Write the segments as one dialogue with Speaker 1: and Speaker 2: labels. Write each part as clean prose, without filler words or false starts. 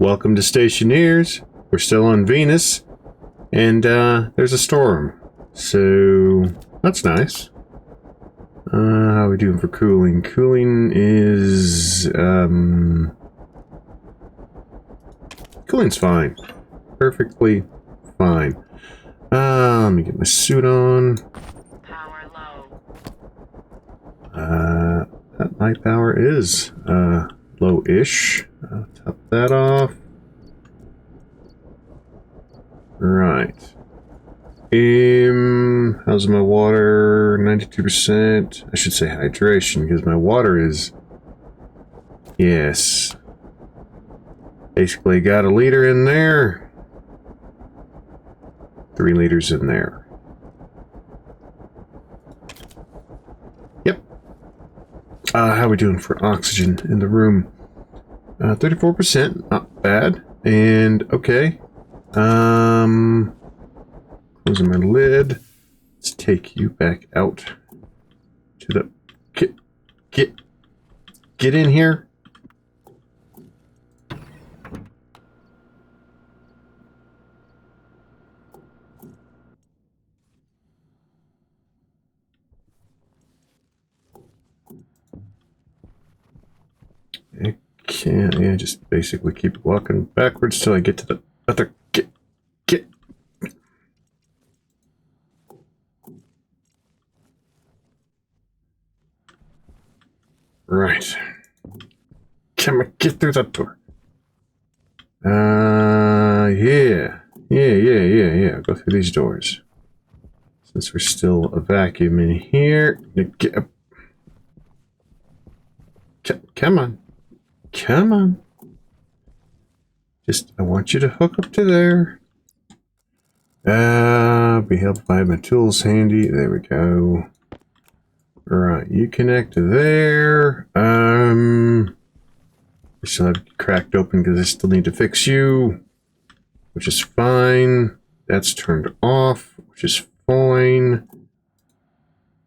Speaker 1: Welcome to Stationeers. We're still on Venus, and there's a storm, so that's nice. How are we doing for cooling? Cooling is cooling's fine, perfectly fine. Let me get my suit on.
Speaker 2: Power low.
Speaker 1: My power is low-ish. Top that off. Right. How's my water? 92%. I should say hydration, because my water is... Yes. Basically got a liter in there. 3 liters in there. Yep. How are we doing for oxygen in the room? 34%. Not bad. And, okay. Closing my lid. Let's take you back out to the... Get in here. I can't, yeah, just basically keep walking backwards till I get to the other... Get. Right. Come on, get through that door. Yeah. Go through these doors. Since we're still a vacuum in here. Get up. Come on. Come on. Just, I want you to hook up to there. Be helped by my tools handy. There we go. Right, you connect to there. I still have it cracked open because I still need to fix you, which is fine. That's turned off, which is fine.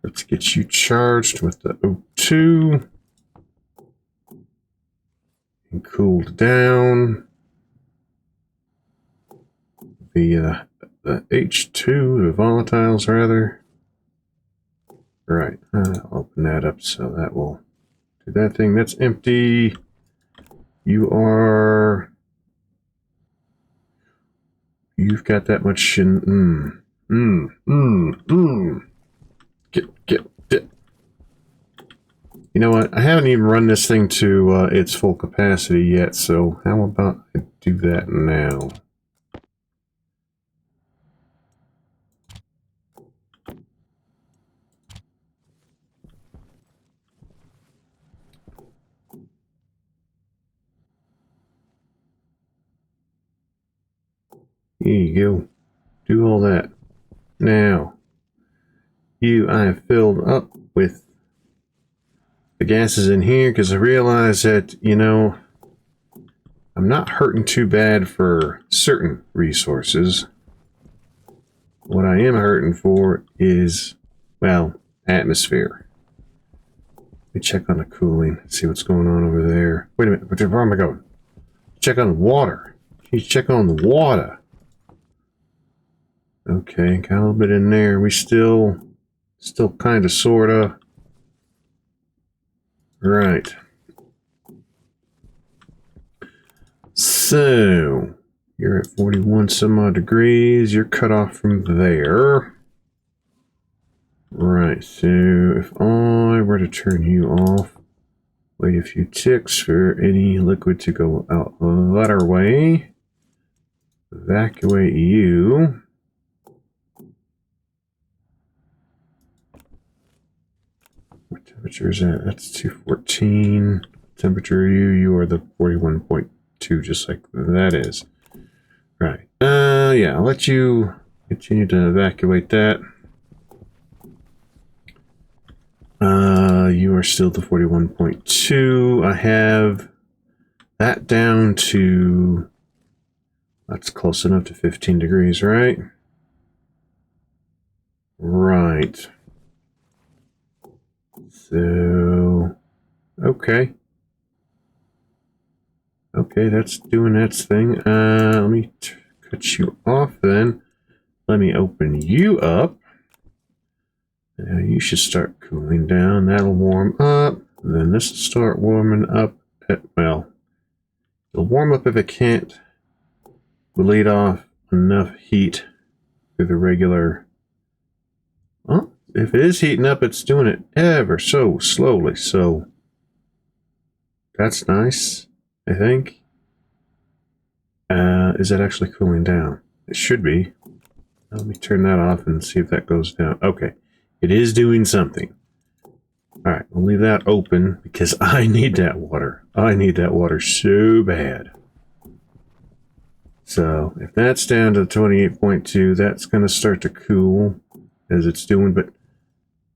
Speaker 1: Let's get you charged with the O2 and cooled down. The H2, the volatiles rather. Right, I'll open that up so that will do that thing. That's empty. You've got that much in. Get. You know what? I haven't even run this thing to its full capacity yet, so how about I do that now? Here you go. Do all that. Now, I have filled up with the gases in here because I realize that, you know, I'm not hurting too bad for certain resources. What I am hurting for is, well, atmosphere. Let me check on the cooling, see what's going on over there. Wait a minute, where am I going? Check on the water. You check on the water. Okay, got a little bit in there. We still kind of, sort of. Right. So, you're at 41 some odd degrees. You're cut off from there. Right, so if I were to turn you off, wait a few ticks for any liquid to go out that our way. Evacuate you. What temperature is that? That's 214. Temperature you are the 41.2, just like that is. Right. Yeah, I'll let you continue to evacuate that. You are still the 41.2. I have that down to... That's close enough to 15 degrees, right? Right. So... Okay. Okay, that's doing its thing. Let me cut you off then. Let me open you up. Now you should start cooling down. That'll warm up. Then this will start warming up. Well, it'll warm up if it can't bleed off enough heat through the regular. Well, if it is heating up, it's doing it ever so slowly. So that's nice, I think. Is that actually cooling down? It should be. Let me turn that off and see if that goes down. Okay. It is doing something. Alright, we'll leave that open because I need that water. I need that water so bad. So, if that's down to 28.2, that's going to start to cool as it's doing, but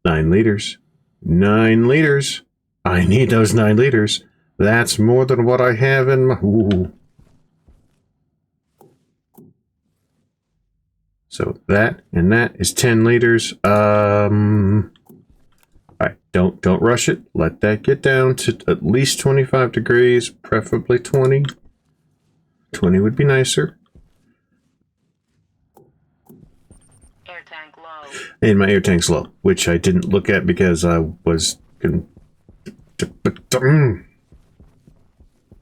Speaker 1: 9 liters. 9 liters. I need those 9 liters. That's more than what I have in my... Ooh. So that and that is 10 liters. All right, don't rush it. Let that get down to at least 25 degrees, preferably 20. 20 would be nicer.
Speaker 2: Air tank low.
Speaker 1: And my air tank's low, which I didn't look at because I was...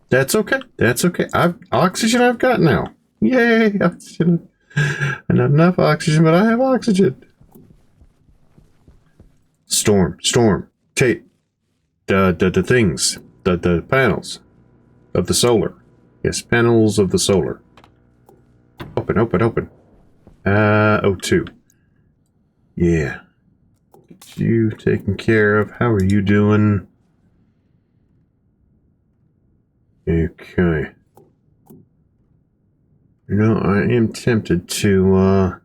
Speaker 1: That's okay. That's okay. Oxygen I've got now. Yay, oxygen. I not enough oxygen, but I have oxygen. Storm. Tape. The things. The panels of the solar. Yes, panels of the solar. Open. O2. Yeah. Get you taken care of. How are you doing? Okay. You know, I am tempted to,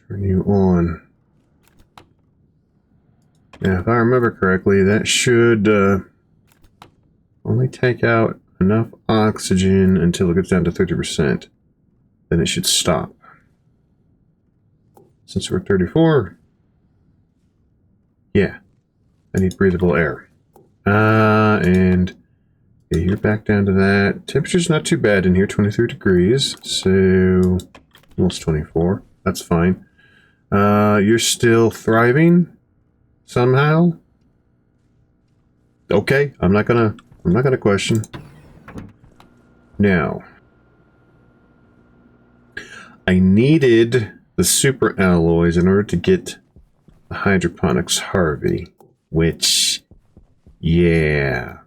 Speaker 1: turn you on. Now, if I remember correctly, that should, only take out enough oxygen until it gets down to 30%. Then it should stop. Since we're 34, yeah, I need breathable air. And yeah, you're back down to that. Temperature's not too bad in here, 23 degrees, so almost 24. That's fine. You're still thriving somehow. Okay, I'm not gonna question. Now, I needed the super alloys in order to get the hydroponics Harvey, which, yeah.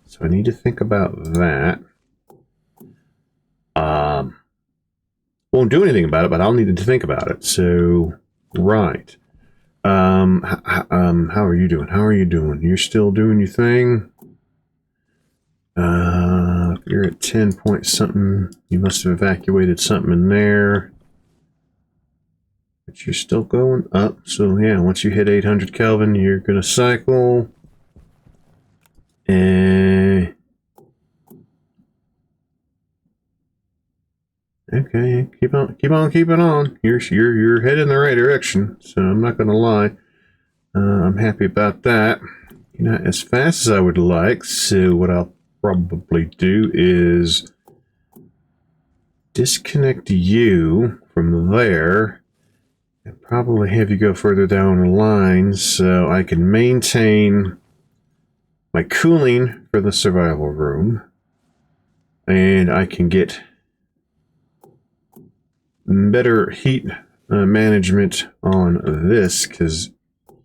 Speaker 1: So I need to think about that. Won't do anything about it, but I'll need to think about it. So, right. How are you doing? How are you doing? You're still doing your thing? You're at 10 point something. You must have evacuated something in there. But you're still going up. So, yeah, once you hit 800 Kelvin, you're going to cycle. And... okay, keep on keeping on. You're headed in the right direction, so I'm not gonna lie. I'm happy about that. You're not as fast as I would like, so what I'll probably do is disconnect you from there and probably have you go further down the line so I can maintain my cooling for the survival room, and I can get better heat management on this, because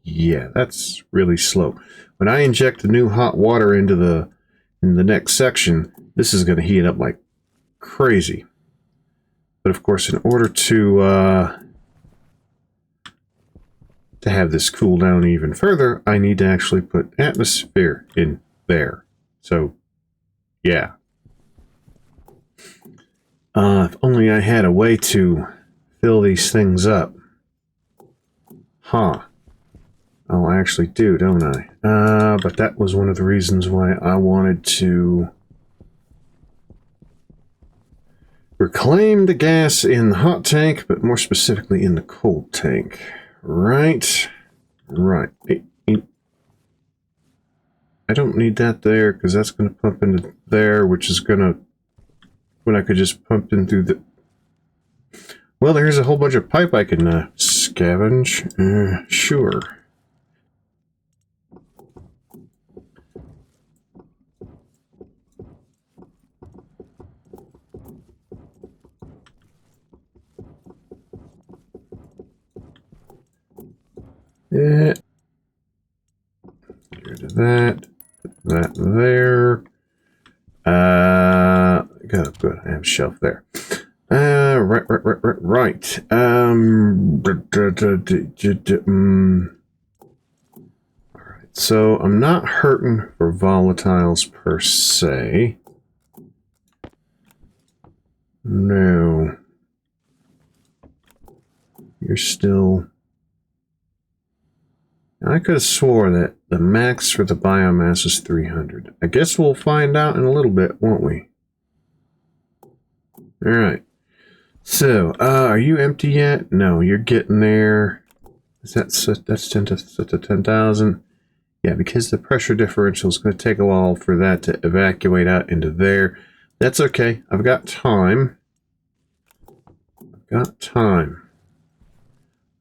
Speaker 1: yeah, that's really slow. When I inject the new hot water into the next section, this is going to heat up like crazy. But of course, in order to have this cool down even further, I need to actually put atmosphere in there. So yeah. If only I had a way to fill these things up. Huh. Oh, I actually do, don't I? But that was one of the reasons why I wanted to reclaim the gas in the hot tank, but more specifically in the cold tank. Right. I don't need that there because that's going to pump into there, which is going to, when I could just pump in through the... Well, there's a whole bunch of pipe I can scavenge. Sure. Yeah. Get rid of that. Put that there. Good. I have a shelf there. Right. Alright, so I'm not hurting for volatiles per se. No. You're still... I could have swore that the max for the biomass is 300. I guess we'll find out in a little bit, won't we? Alright. So, are you empty yet? No, you're getting there. Is that's 10 to 10,000? Yeah, because the pressure differential is going to take a while for that to evacuate out into there. That's okay. I've got time.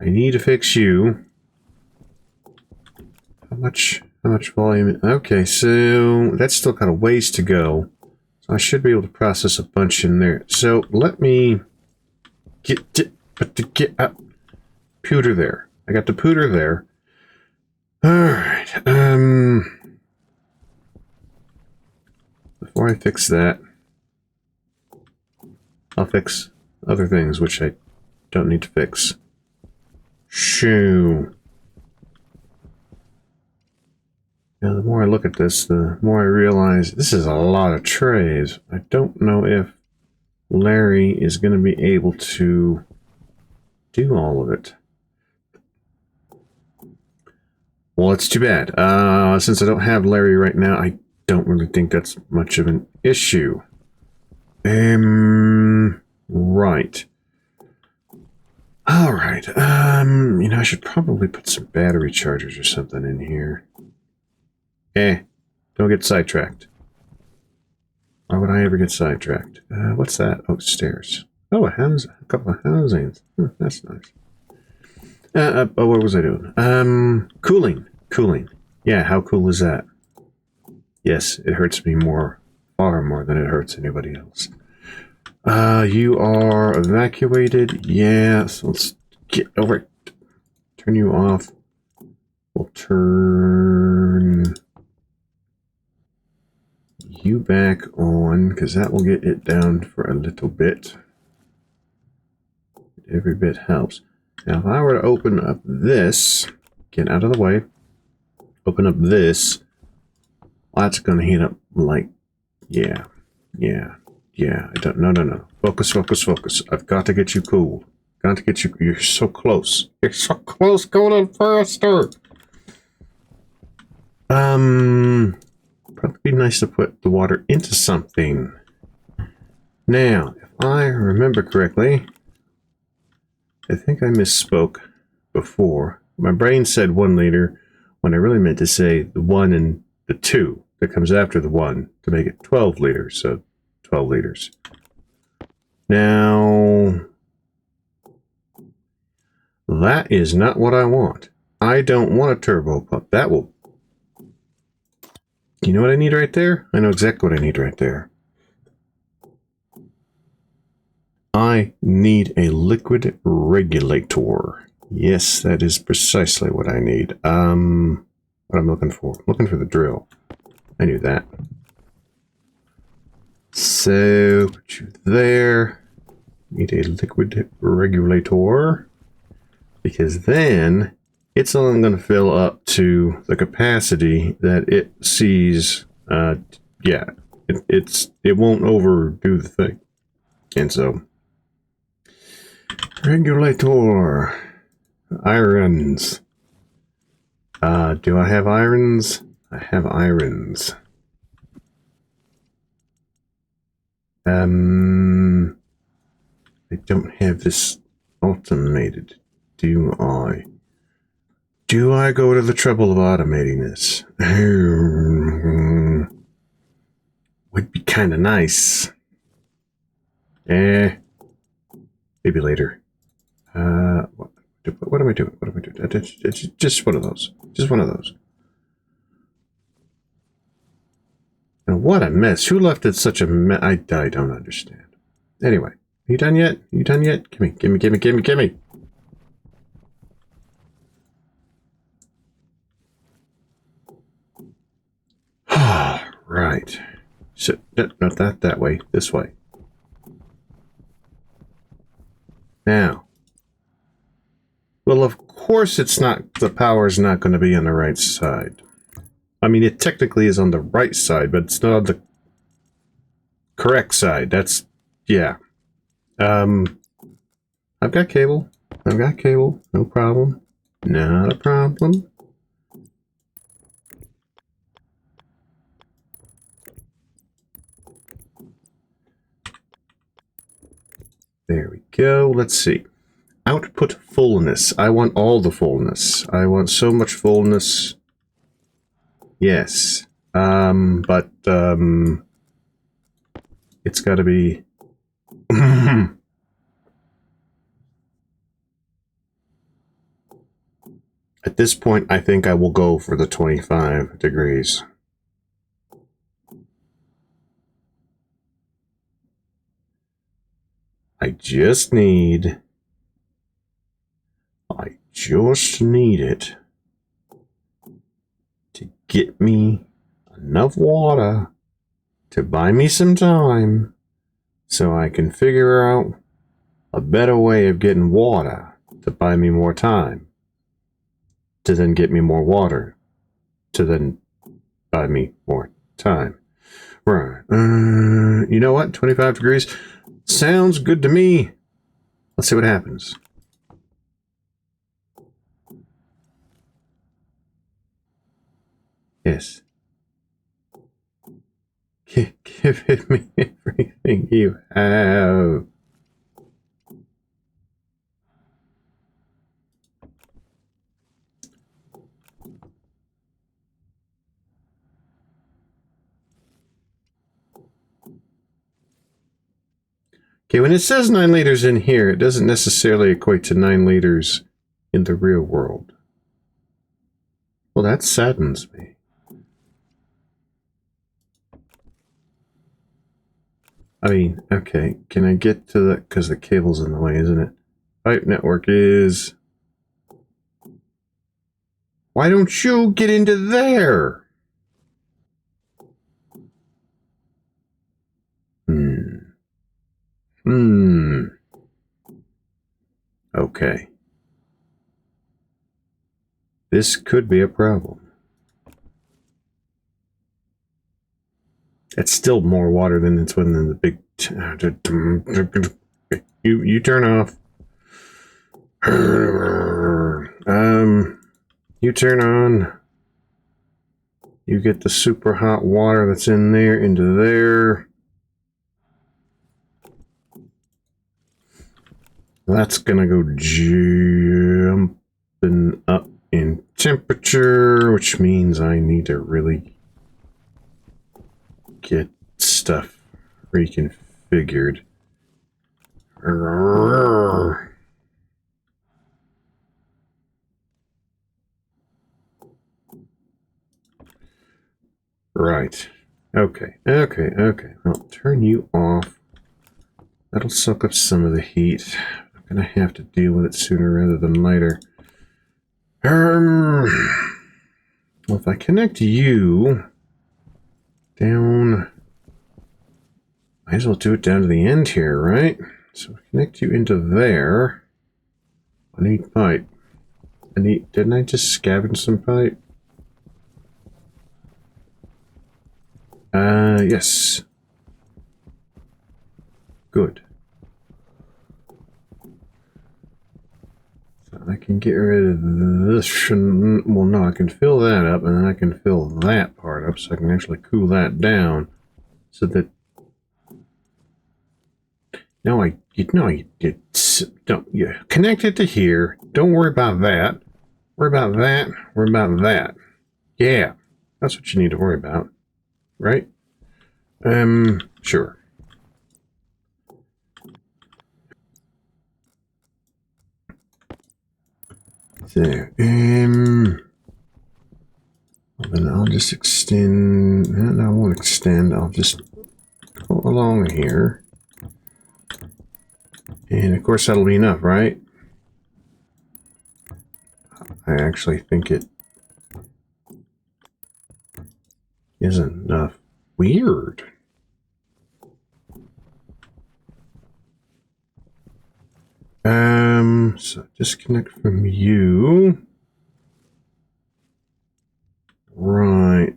Speaker 1: I need to fix you. How much volume? Okay, so that's still got a ways to go. So I should be able to process a bunch in there. So let me get pewter there. I got the pewter there. Alright, before I fix that, I'll fix other things which I don't need to fix. Shoo. Now, the more I look at this, the more I realize this is a lot of trays. I don't know if Larry is going to be able to do all of it. Well, it's too bad. Since I don't have Larry right now, I don't really think that's much of an issue. Right. All right. You know, I should probably put some battery chargers or something in here. Don't get sidetracked. Why would I ever get sidetracked? What's that? Oh, stairs. Oh, a couple of housings. That's nice. What was I doing? Cooling. Yeah, how cool is that? Yes, it hurts me far more than it hurts anybody else. You are evacuated. Yeah, so let's get over it. Turn you off. We'll turn you back on, because that will get it down for a little bit. Every bit helps. Now, if I were to open up this, get out of the way, open up this, well, that's going to heat up like, yeah. I don't, no. Focus. I've got to get you cool. Got to get you, you're so close. You're so close, going on faster. Probably be nice to put the water into something. Now, if I remember correctly, I think I misspoke before. My brain said 1 liter when I really meant to say the 1 and the 2 that comes after the 1 to make it 12 liters. So 12 liters. Now, that is not what I want. I don't want a turbo pump. That will... You know what I need right there? I know exactly what I need right there. I need a liquid regulator. Yes, that is precisely what I need. What I'm looking for. Looking for the drill. I knew that. So, put you there. Need a liquid regulator. Because then it's only going to fill up to the capacity that it sees. Yeah, it won't overdo the thing. And so, regulator, irons. Do I have irons? I have irons. I don't have this automated, do I? Do I go to the trouble of automating this? kind of nice. Eh, maybe later. What am I doing? What am I doing? It's just one of those. Just one of those. And what a mess. Who left it such a mess? I don't understand. Anyway, are you done yet? Are you done yet? Gimme, gimme, gimme, gimme, gimme. Right. So, not that way. This way. Now. Well, of course it's not, the power's not going to be on the right side. I mean, it technically is on the right side, but it's not on the correct side. That's, yeah. I've got cable. I've got cable. No problem. Not a problem. There we go. Let's see. Output fullness. I want all the fullness. I want so much fullness. Yes. But it's got to be... At this point, I think I will go for the 25 degrees. I just need it to get me enough water to buy me some time so I can figure out a better way of getting water to buy me more time, to then get me more water, to then buy me more time. Right. You know what? 25 degrees sounds good to me. Let's see what happens. Yes. Give me everything you have. Okay, when it says 9 liters in here, it doesn't necessarily equate to 9 liters in the real world. Well, that saddens me. I mean, okay, can I get to the... because the cable's in the way, isn't it? Pipe network is... Why don't you get into there? Okay. This could be a problem. It's still more water than it's within the big... You turn off. You turn on. You get the super hot water that's in there into there. That's gonna go jumping up in temperature, which means I need to really get stuff reconfigured. Right. Okay. I'll turn you off. That'll suck up some of the heat. I'm gonna have to deal with it sooner rather than later. Well, if I connect you down, might as well do it down to the end here, right? So connect you into there. I need pipe. Didn't I just scavenge some pipe? Yes. Good. So I can get rid of this. Well, no, I can fill that up, and then I can fill that part up, so I can actually cool that down, so that. No, you connect it to here. Don't worry about that. Worry about that. Worry about that. Yeah, that's what you need to worry about, right? Sure. There. Then I'll just extend. No, I won't extend. I'll just go along here. And of course, that'll be enough, right? I actually think it isn't enough. Weird. So disconnect from you. Right.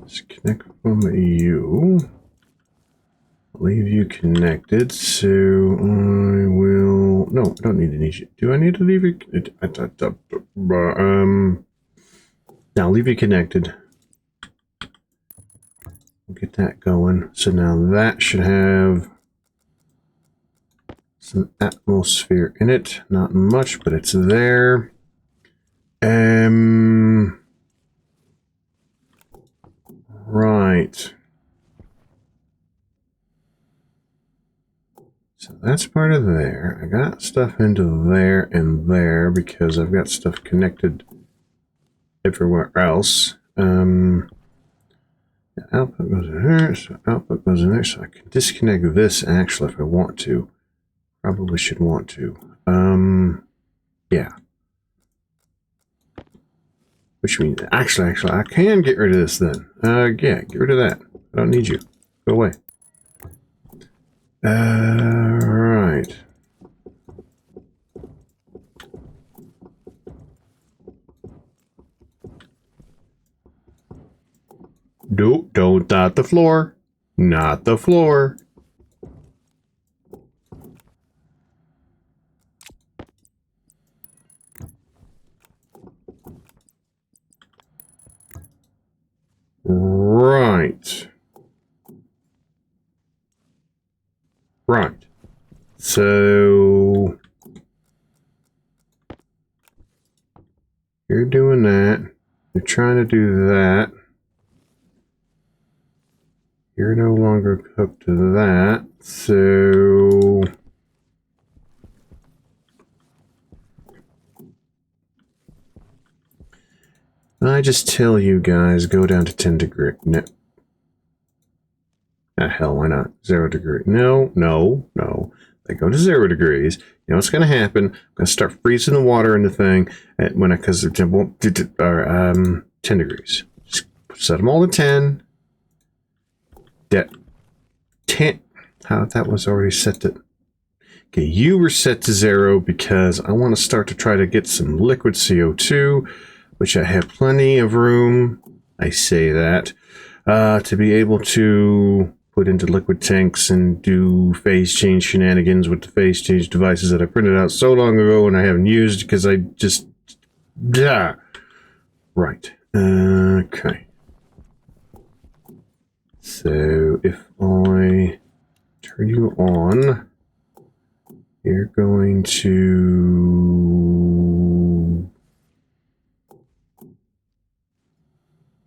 Speaker 1: Disconnect from you. Leave you connected, so I will... No, I don't need to leave you. Do I need to leave it? Now leave you connected. We'll get that going. So now that should have some atmosphere in it. Not much, but it's there. Right. So that's part of there. I got stuff into there and there because I've got stuff connected everywhere else. The output goes in here, so output goes in there, so I can disconnect this actually if I want to. Probably should want to. Yeah. Which means, actually, I can get rid of this then. Yeah, get rid of that. I don't need you. Go away. Right. Nope, not the floor. Not the floor. Right. Right. So you're doing that. You're trying to do that. You're no longer hooked to that. So I just tell you guys, go down to 10 degree. No. Ah, hell, why not? 0 degree. No. They go to 0 degrees. You know what's going to happen? I'm going to start freezing the water in the thing because it won't, 10 degrees. Just set them all to 10. 10. How that was already set to. Okay, you were set to 0 because I want to start to try to get some liquid CO2, which I have plenty of room. I say that to be able to put into liquid tanks and do phase change shenanigans with the phase change devices that I printed out so long ago and I haven't used because I just... Yeah. Right. Okay. So if I turn you on, you're going to...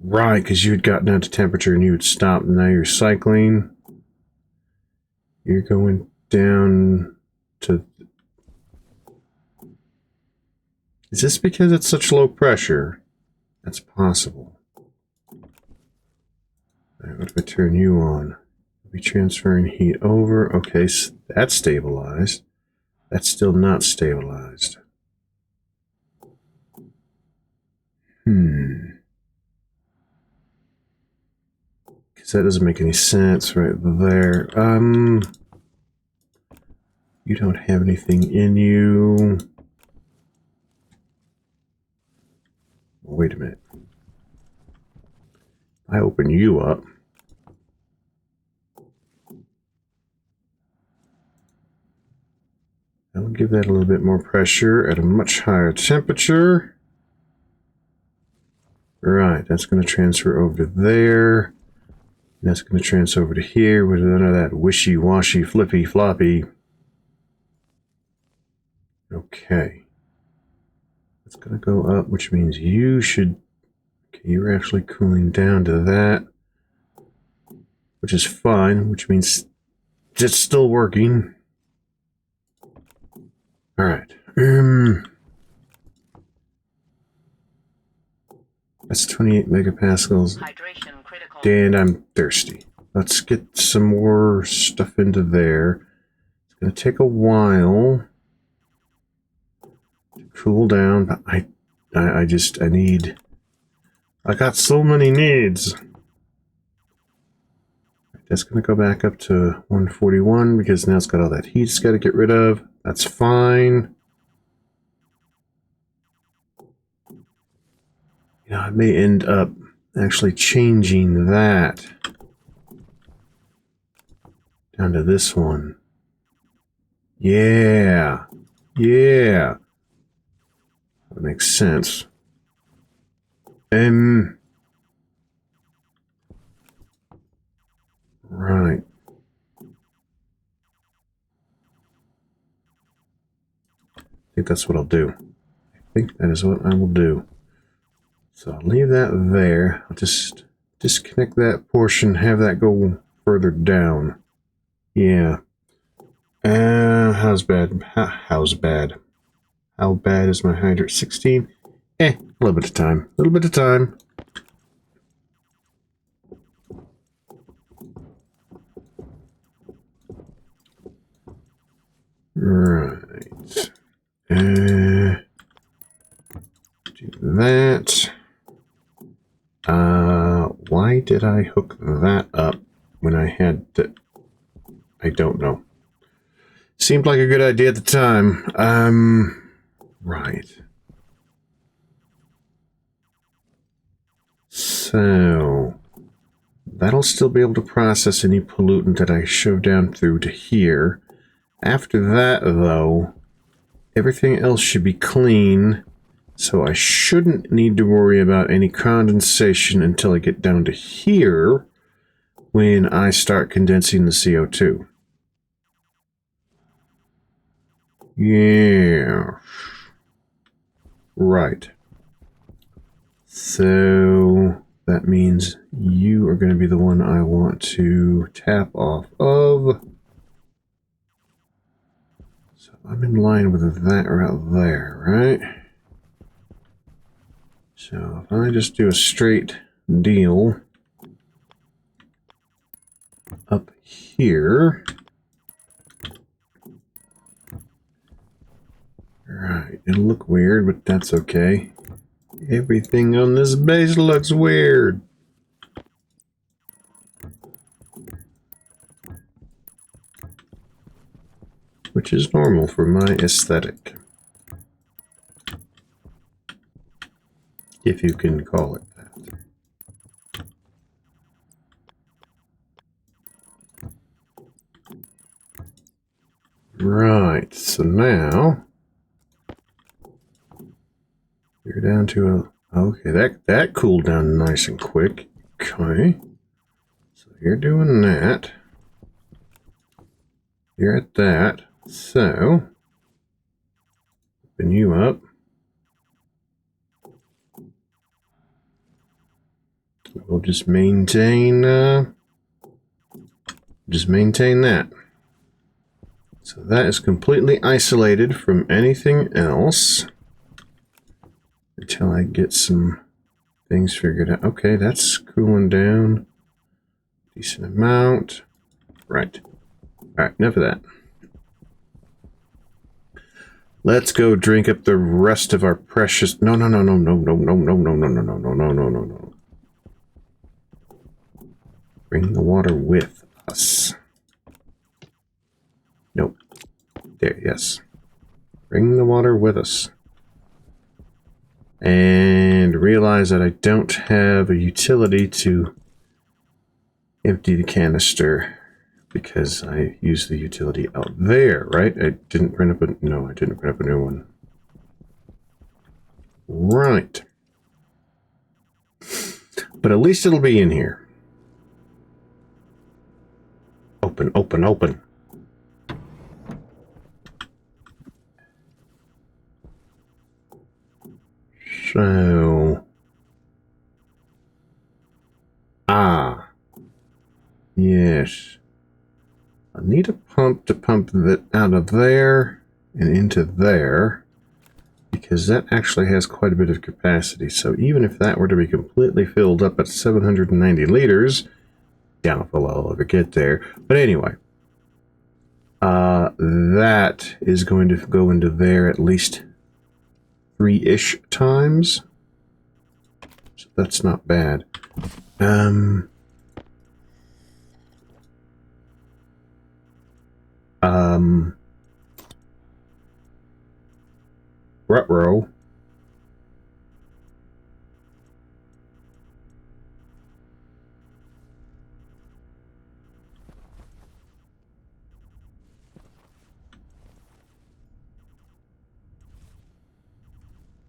Speaker 1: Right, because you had gotten down to temperature and you would stop, and now you're cycling. You're going down to... Is this because it's such low pressure? That's possible. Right, what if I turn you on? Be transferring heat over. Okay, so that's stabilized. That's still not stabilized. Because that doesn't make any sense right there. You don't have anything in you. Wait a minute. I open you up. I'll give that a little bit more pressure at a much higher temperature. Right, that's going to transfer over to there. That's going to transfer over to here with none of that wishy-washy, flippy-floppy. Okay. It's going to go up, which means you should Okay, you're actually cooling down to that, which is fine, which means it's still working. All right. That's 28 megapascals.
Speaker 2: Hydration critical.
Speaker 1: And I'm thirsty. Let's get some more stuff into there. It's going to take a while to cool down, but I need... I got so many needs. That's going to go back up to 141 because now it's got all that heat it's got to get rid of. That's fine. You know, I may end up actually changing that down to this one. Yeah. Yeah. That makes sense. Right. I think that's what I'll do. I think that is what I will do. So I'll leave that there. I'll just disconnect that portion, have that go further down. Yeah. How's bad? How's bad? How bad is my hydrant? 16? A little bit of time. A little bit of time. Right. Do that. Why did I hook that up when I had to... I don't know. Seemed like a good idea at the time. Right. So, that'll still be able to process any pollutant that I shove down through to here. After that, though, everything else should be clean, so I shouldn't need to worry about any condensation until I get down to here when I start condensing the CO2. Yeah. Right. So that means you are going to be the one I want to tap off of. So I'm in line with that right there, right? So if I just do a straight deal up here. Right, it'll look weird, but that's okay. Everything on this base looks weird. Which is normal for my aesthetic. If you can call it that. Right, so now you're down to a... Okay, that cooled down nice and quick. Okay. So you're doing that. You're at that. So, open you up. We'll just maintain that. So that is completely isolated from anything else until I get some things figured out. Okay, that's cooling down. Decent amount. Right. Alright, enough of that. Let's go drink up the rest of our precious... No. Bring the water with us. Nope. There, yes. Bring the water with us. And realize that I don't have a utility to empty the canister because I used the utility out there, right? I didn't print up a... No, I didn't print up a new one. Right. But at least it'll be in here. Open, open, open. So Ah, yes. I need a pump to pump that out of there and into there, because that actually has quite a bit of capacity. So even if that were to be completely filled up at 790 liters, doubtful I'll ever get there. But anyway, that is going to go into there at least 3-ish times. So that's not bad. Rutrow.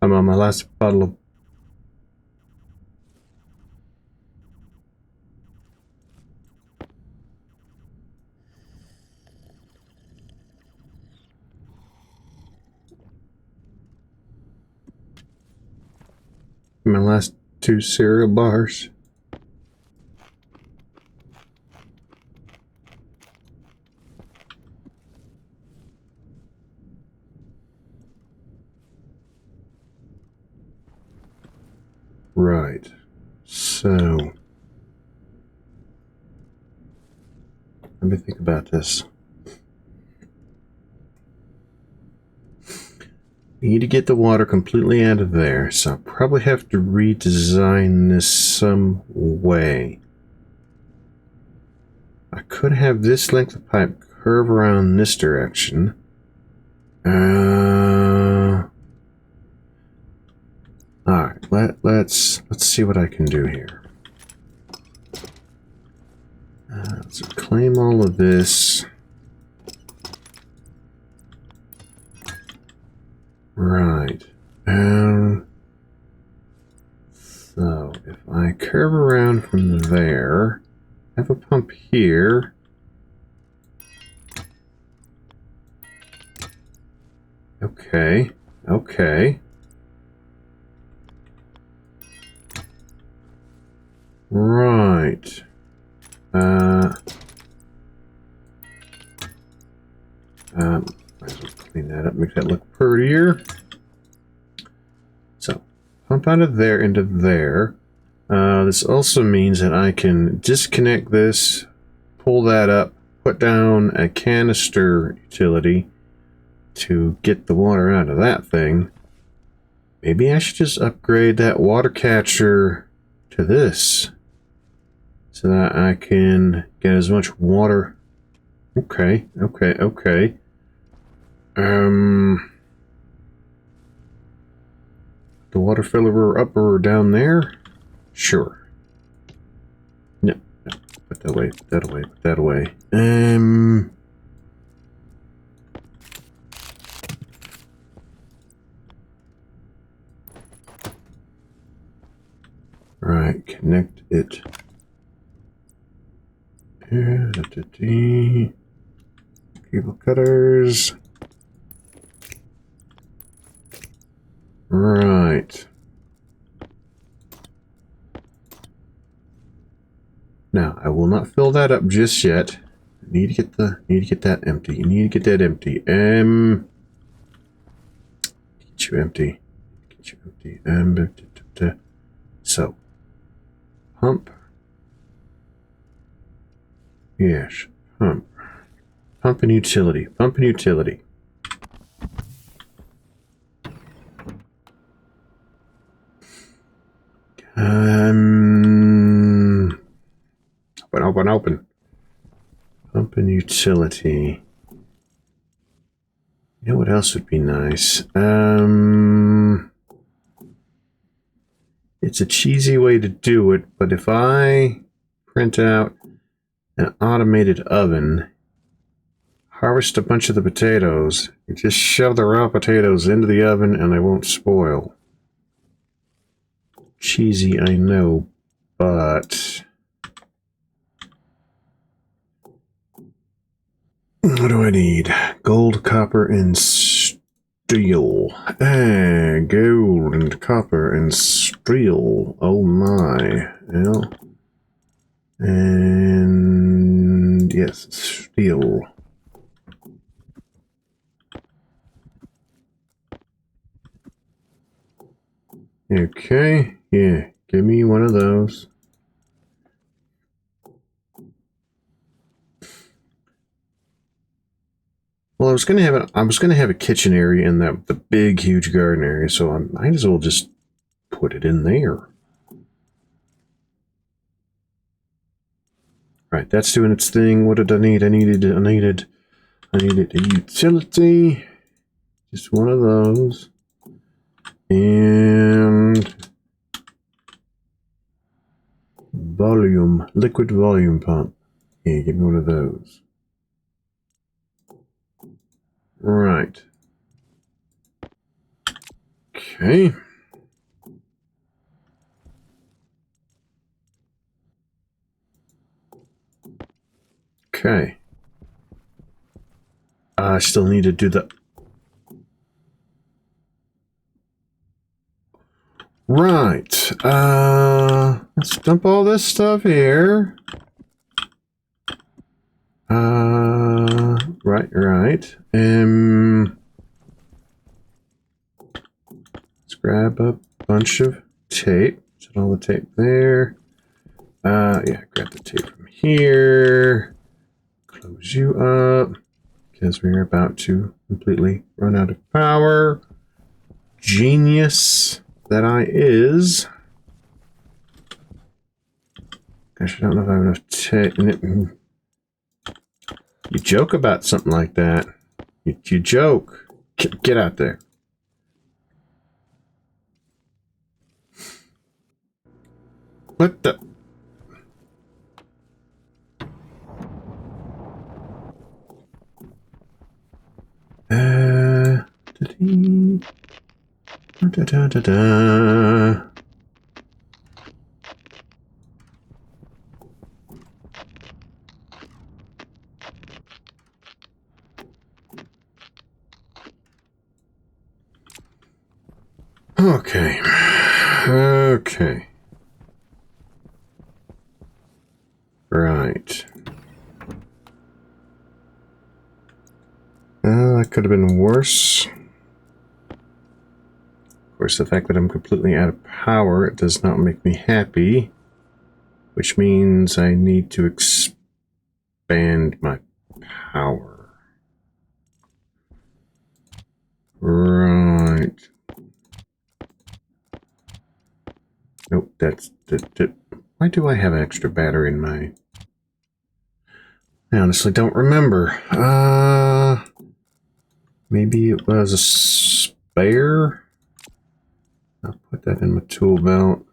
Speaker 1: I'm on my last bottle of... my last 2 cereal bars. Right. So... let me think about this. I need to get the water completely out of there, so I'll probably have to redesign this some way. I could have this length of pipe curve around this direction. Alright, let's see what I can do here. Let's claim all of this. Right. So if I curve around from there, have a pump here. Okay. Okay. Right. Might as well clean that up, make that look prettier. So, pump out of there into there. This also means that I can disconnect this, pull that up, put down a canister utility to get the water out of that thing. Maybe I should just upgrade that water catcher to this so that I can get as much water. Okay, okay, okay. The water filler up or down there? Sure. No, no. Put that away, put that away, put that away. Right, connect it. Cable cutters. Right. Now, I will not fill that up just yet. Need to get that empty. You need to get that empty. Get you empty. Get you empty. So, pump. Yes, pump. Pump and utility. Pump and utility. Open. Pump and utility. You know what else would be nice? It's a cheesy way to do it, but if I print out an automated oven, harvest a bunch of the potatoes, you just shove the raw potatoes into the oven and they won't spoil. Cheesy, I know, but... what do I need? Gold, copper, and steel. Gold and copper and steel. Oh my. Well, And yes, steel. Okay, yeah, give me one of those. Well, I was gonna have a kitchen area in the big, huge garden area, so I might as well just put it in there. Right, that's doing its thing. What did I need? I needed a utility. Just one of those. And liquid volume pump. Yeah, give me one of those. Right. Okay. Okay. I still need to do the... Right. Let's dump all this stuff here. Right. Let's grab a bunch of tape. Set all the tape there. Yeah, grab the tape from here. Close you up. Because we're about to completely run out of power. Genius that I is. Gosh, I don't know if I have enough tape. You joke about something like that. You joke. Get out there. What the? Da-da-da-da. Okay. Okay. Right. That could have been worse. Of course, the fact that I'm completely out of power, it does not make me happy. Which means I need to expand my power. Right. Nope, that's... Why do I have an extra battery in my... I honestly don't remember. Maybe it was a spare? I'll put that in my tool belt.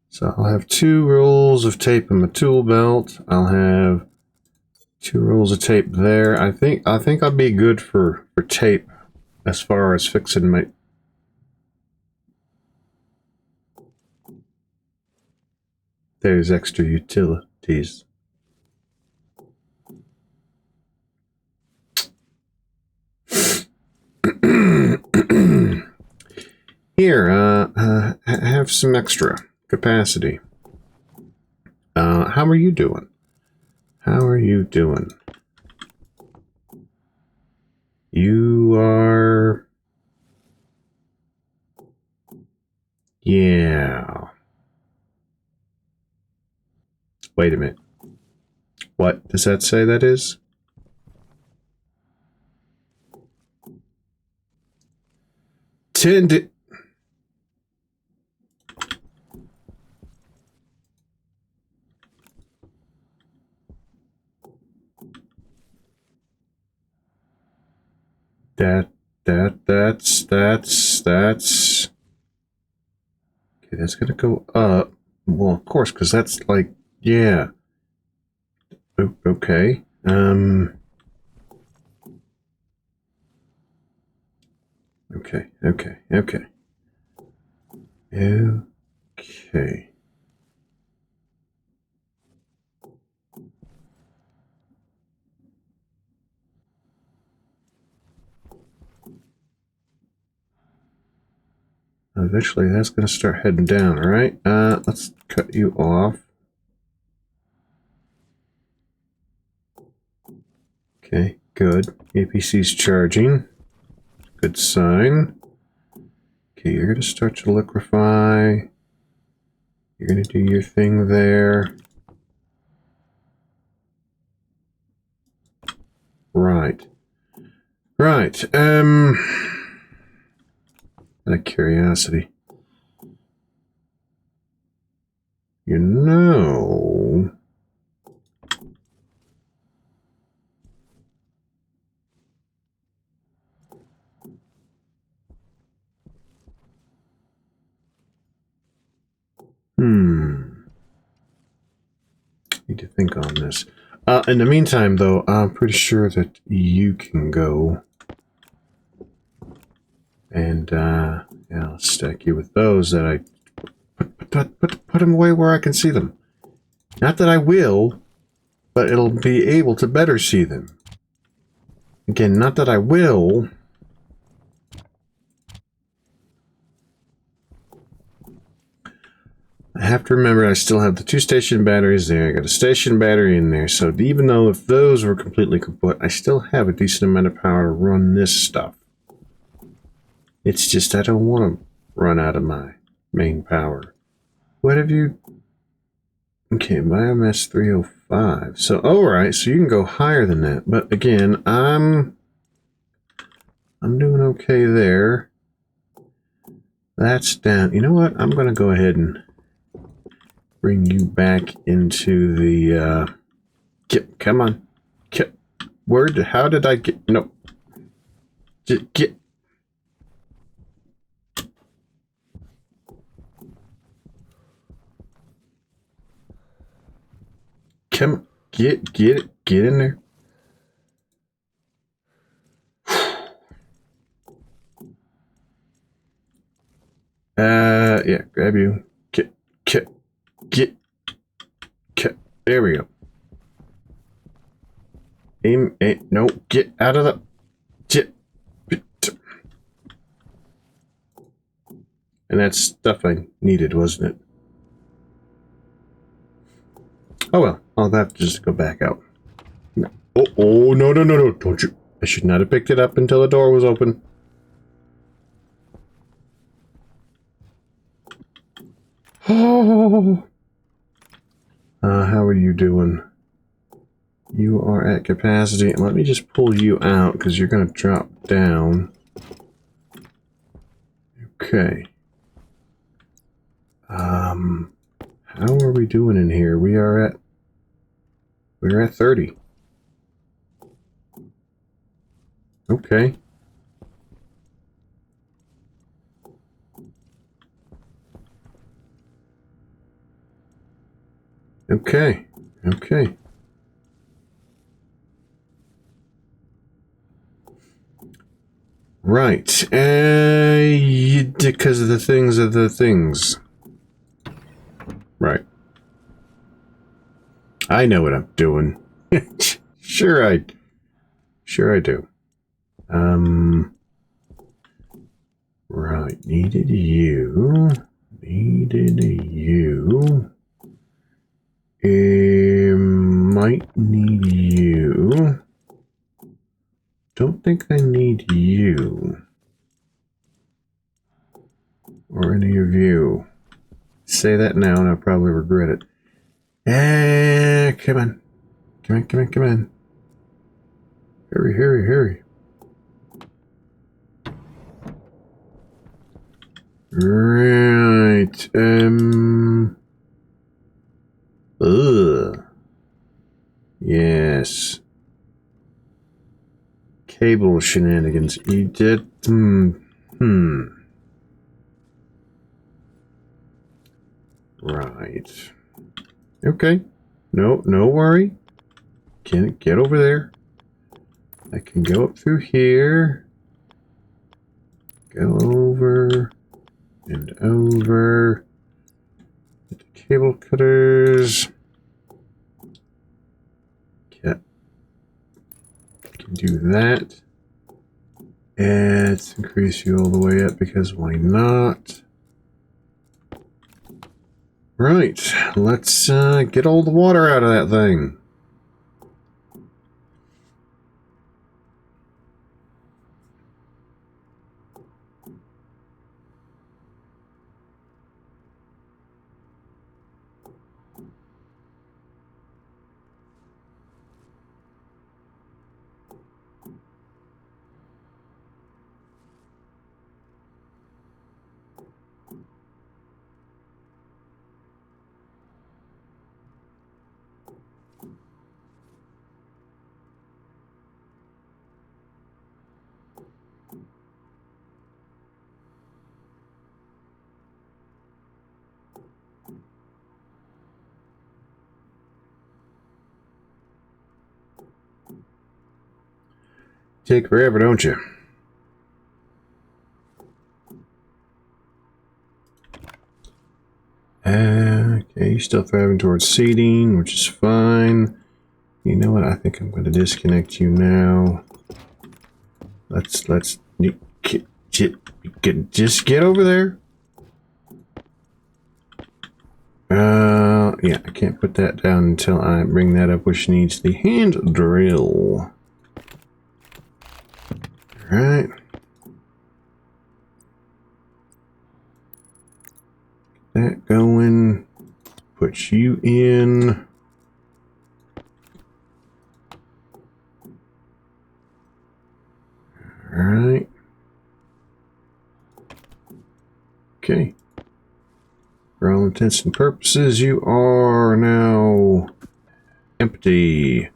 Speaker 1: So I'll have 2 rolls of tape in my tool belt. I'll have 2 rolls of tape there. I think I'll be good for tape as far as fixing my... There's extra utilities. Here, have some extra capacity. How are you doing? How are you doing? You are... Yeah. Wait a minute. What does that say that is? Tend... That's... Okay, that's gonna go up. Well, of course, because that's like... Yeah. Okay. Okay. Eventually, that's going to start heading down, all right? Let's cut you off. Okay, good. APC's charging. Good sign. Okay, you're going to start to liquefy. You're going to do your thing there. Right. Right. Out of curiosity. You know... Need to think on this. In the meantime, though, I'm pretty sure that you can go. And, yeah, I'll stack you with those that I... Put them away where I can see them. Not that I will, but it'll be able to better see them. Again, not that I will... I have to remember I still have the 2 station batteries there. I got a station battery in there. So even though if those were completely kaput, I still have a decent amount of power to run this stuff. It's just I don't want to run out of my main power. What have you... Okay, biomass 305. So, alright, so you can go higher than that. But again, I'm doing okay there. That's down. You know what? I'm going to go ahead and bring you back into the, come on. How did I get, no. Just get. Come on, get in there. Yeah, grab you. Get. There we go. Aim, no, get out of the... And that's stuff I needed, wasn't it? Oh well, I'll have to just go back out. No. Oh, no, don't you... I should not have picked it up until the door was open. Oh! How are you doing? You are at capacity. Let me just pull you out, because you're going to drop down. Okay. How are we doing in here? We're at 30. Okay. Okay. Okay. Right. Because of the things. Right. I know what I'm doing. Sure I do. Right. Needed you. Might need you. Don't think I need you. Or any of you. Say that now and I'll probably regret it. Come on. Come on. Hurry. Right. Yes. Cable shenanigans. You did. Right. Okay. No worry. Can get over there. I can go up through here. Go over. And over. Get the cable cutters. Yeah. Can do that. And let's increase you all the way up because why not? Right, let's get all the water out of that thing. Take forever, don't you? Okay, you're still thriving towards seeding, which is fine. You know what? I think I'm going to disconnect you now. Let's just get over there. Yeah, I can't put that down until I bring that up, which needs the hand drill. All right. That going. Put you in. All right. Okay. For all intents and purposes, you are now empty.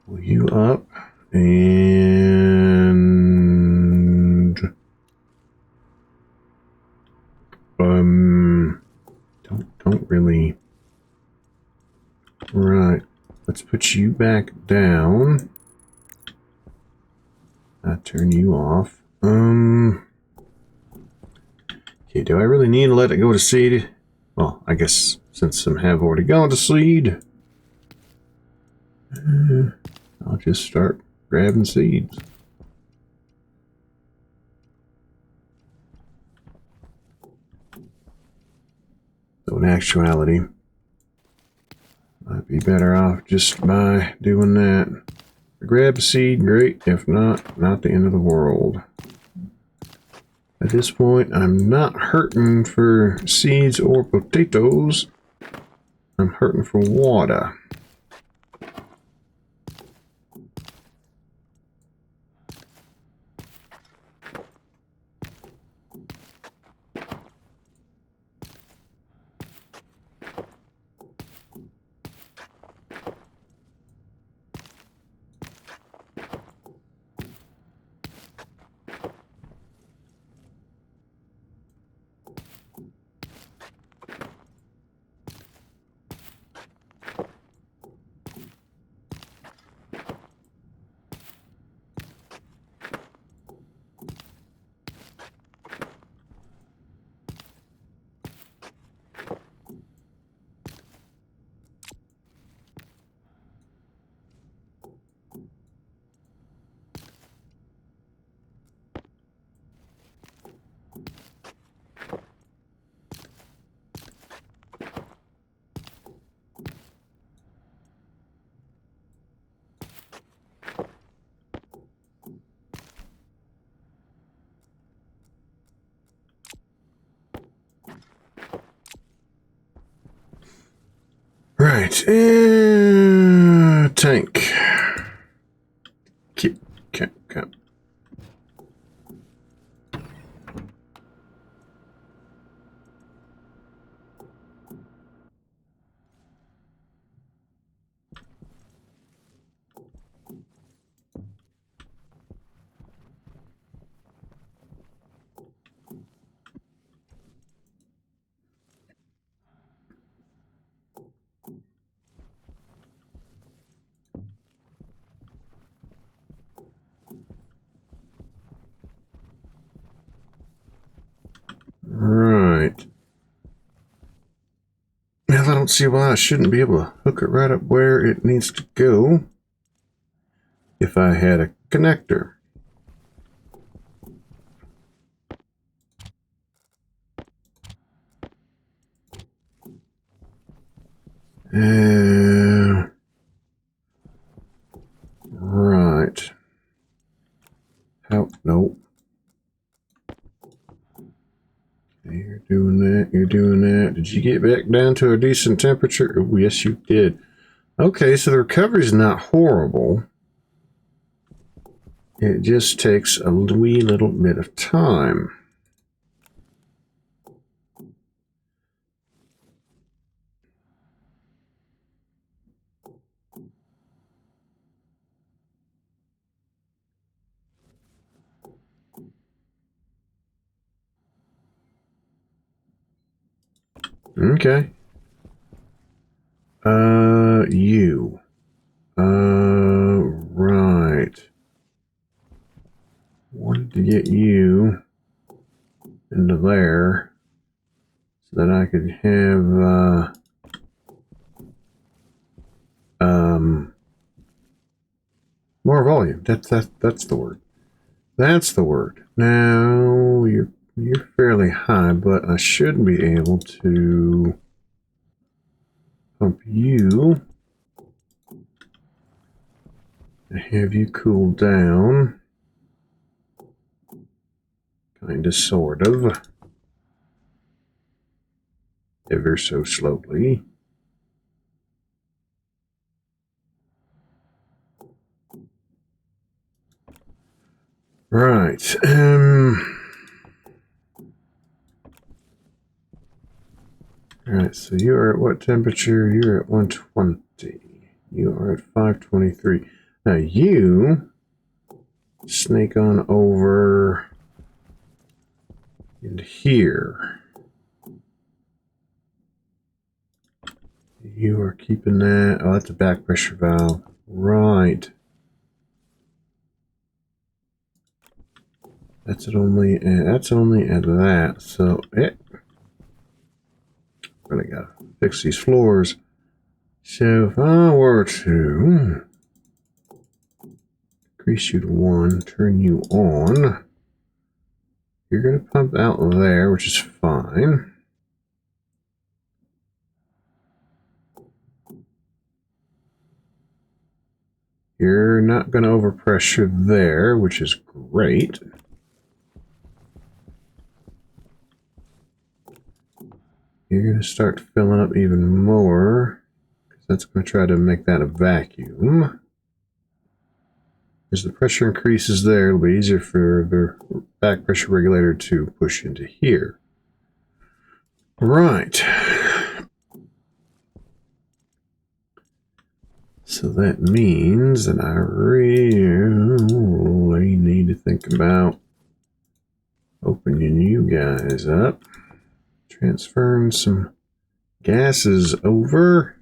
Speaker 1: Pull you up and don't really. Right. Let's put you back down. I turn you off. Okay, do I really need to let it go to seed? Well, I guess since some have already gone to seed, I'll just start grabbing seeds. So in actuality, I'd be better off just by doing that. Grab a seed, great. If not, not the end of the world. At this point, I'm not hurting for seeds or potatoes. I'm hurting for water. Right, tank. Keep, okay. Right. Now I don't see why I shouldn't be able to hook it right up where it needs to go if I had a connector. Right. How? Nope. Okay, you're doing that. You're doing that. Did you get back down to a decent temperature? Oh, yes, you did. Okay, so the recovery is not horrible. It just takes a wee little bit of time. Okay. You. Right. Wanted to get you into there so that I could have, more volume. That's the word. That's the word. Now, you're fairly high, but I should be able to pump you and have you cool down. Kinda, sort of. Ever so slowly. Right. Alright, so you are at what temperature? You're at 120. You are at 523. Now you snake on over into here. You are keeping that. Oh, that's a back pressure valve. Right. That's only at that. So really gotta fix these floors. So if I were to increase you to 1, turn you on, you're gonna pump out there, which is fine. You're not gonna overpressure there, which is great. You're going to start filling up even more, because that's going to try to make that a vacuum. As the pressure increases there, it'll be easier for the back pressure regulator to push into here. Right. So that means that I really need to think about opening you guys up, transferring some gases over.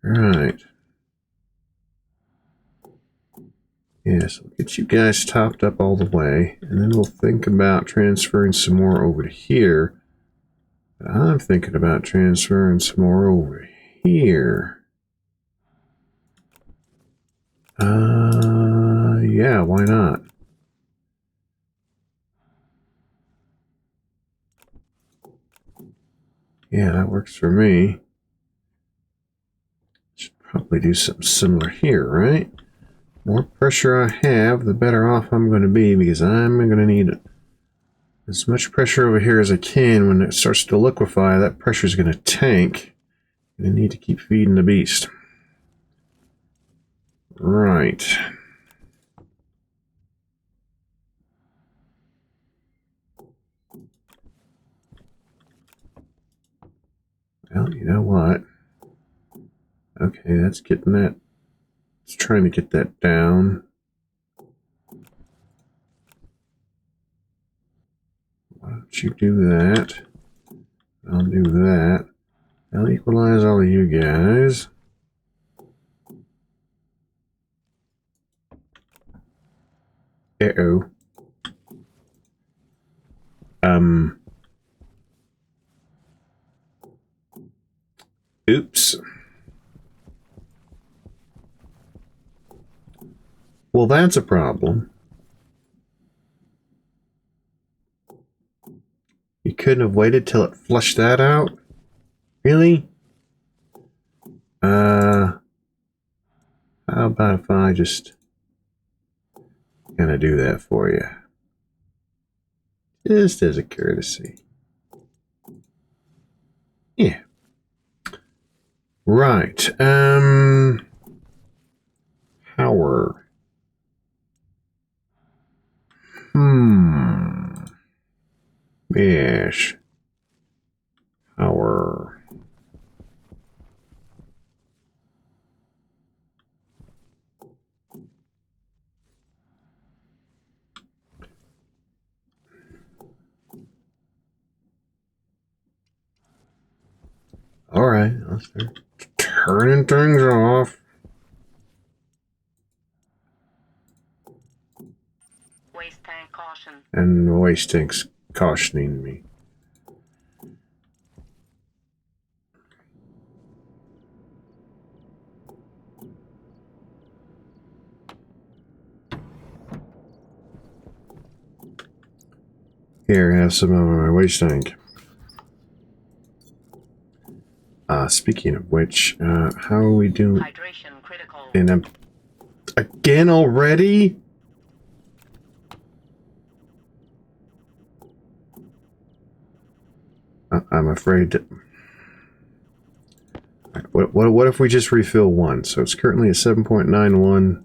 Speaker 1: Right. Yeah, so we'll get you guys topped up all the way, and then we'll think about transferring some more over to here. But I'm thinking about transferring some more over here. Yeah, why not? Yeah, that works for me. Should probably do something similar here, right? More pressure I have, the better off I'm going to be, because I'm going to need as much pressure over here as I can. When it starts to liquefy, that pressure is going to tank. I need to keep feeding the beast. Right. Well, you know what? Okay, that's getting that. It's trying to get that down. Why don't you do that? I'll do that. I'll equalize all of you guys. Uh-oh. Oops. Well, that's a problem. You couldn't have waited till it flushed that out? Really? How about if I just kind of do that for you? Just as a courtesy. Yeah. Right. Power. Yes. Power. They're turning things off.
Speaker 2: Waste tank caution.
Speaker 1: And the waste tank's cautioning me. Here, have some of my waste tank. Speaking of which, how are we doing?
Speaker 2: Hydration critical.
Speaker 1: And again already? I'm afraid that... What if we just refill one? So it's currently at 7.91.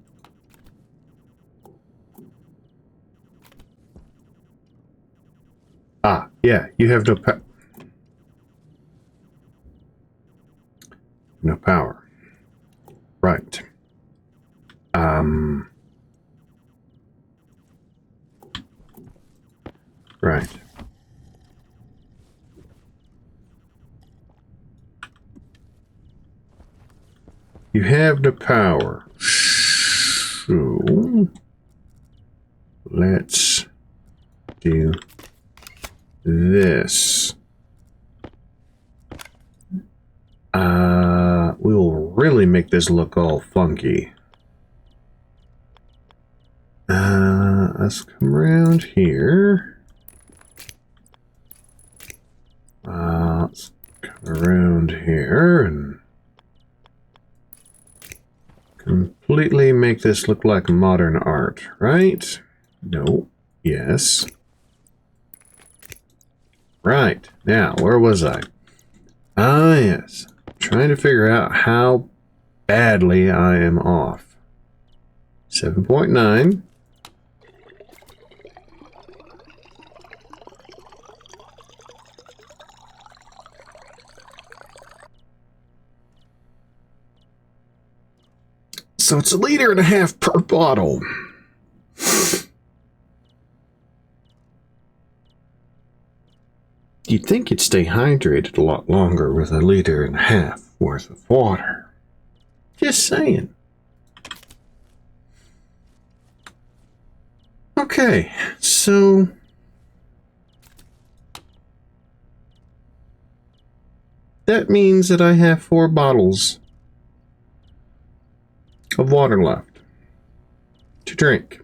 Speaker 1: Ah, yeah, you have no power. Right. Right. You have the power. So let's do this. We'll really make this look all funky. Let's come around here. Let's come around here and completely make this look like modern art, right? No. Yes. Right. Now, where was I? Ah, yes. Trying to figure out how badly I am off. 7.9. So it's 1.5 liters per bottle. You'd think you'd stay hydrated a lot longer with 1.5 liters worth of water. Just saying. Okay, so that means that I have 4 bottles of water left to drink.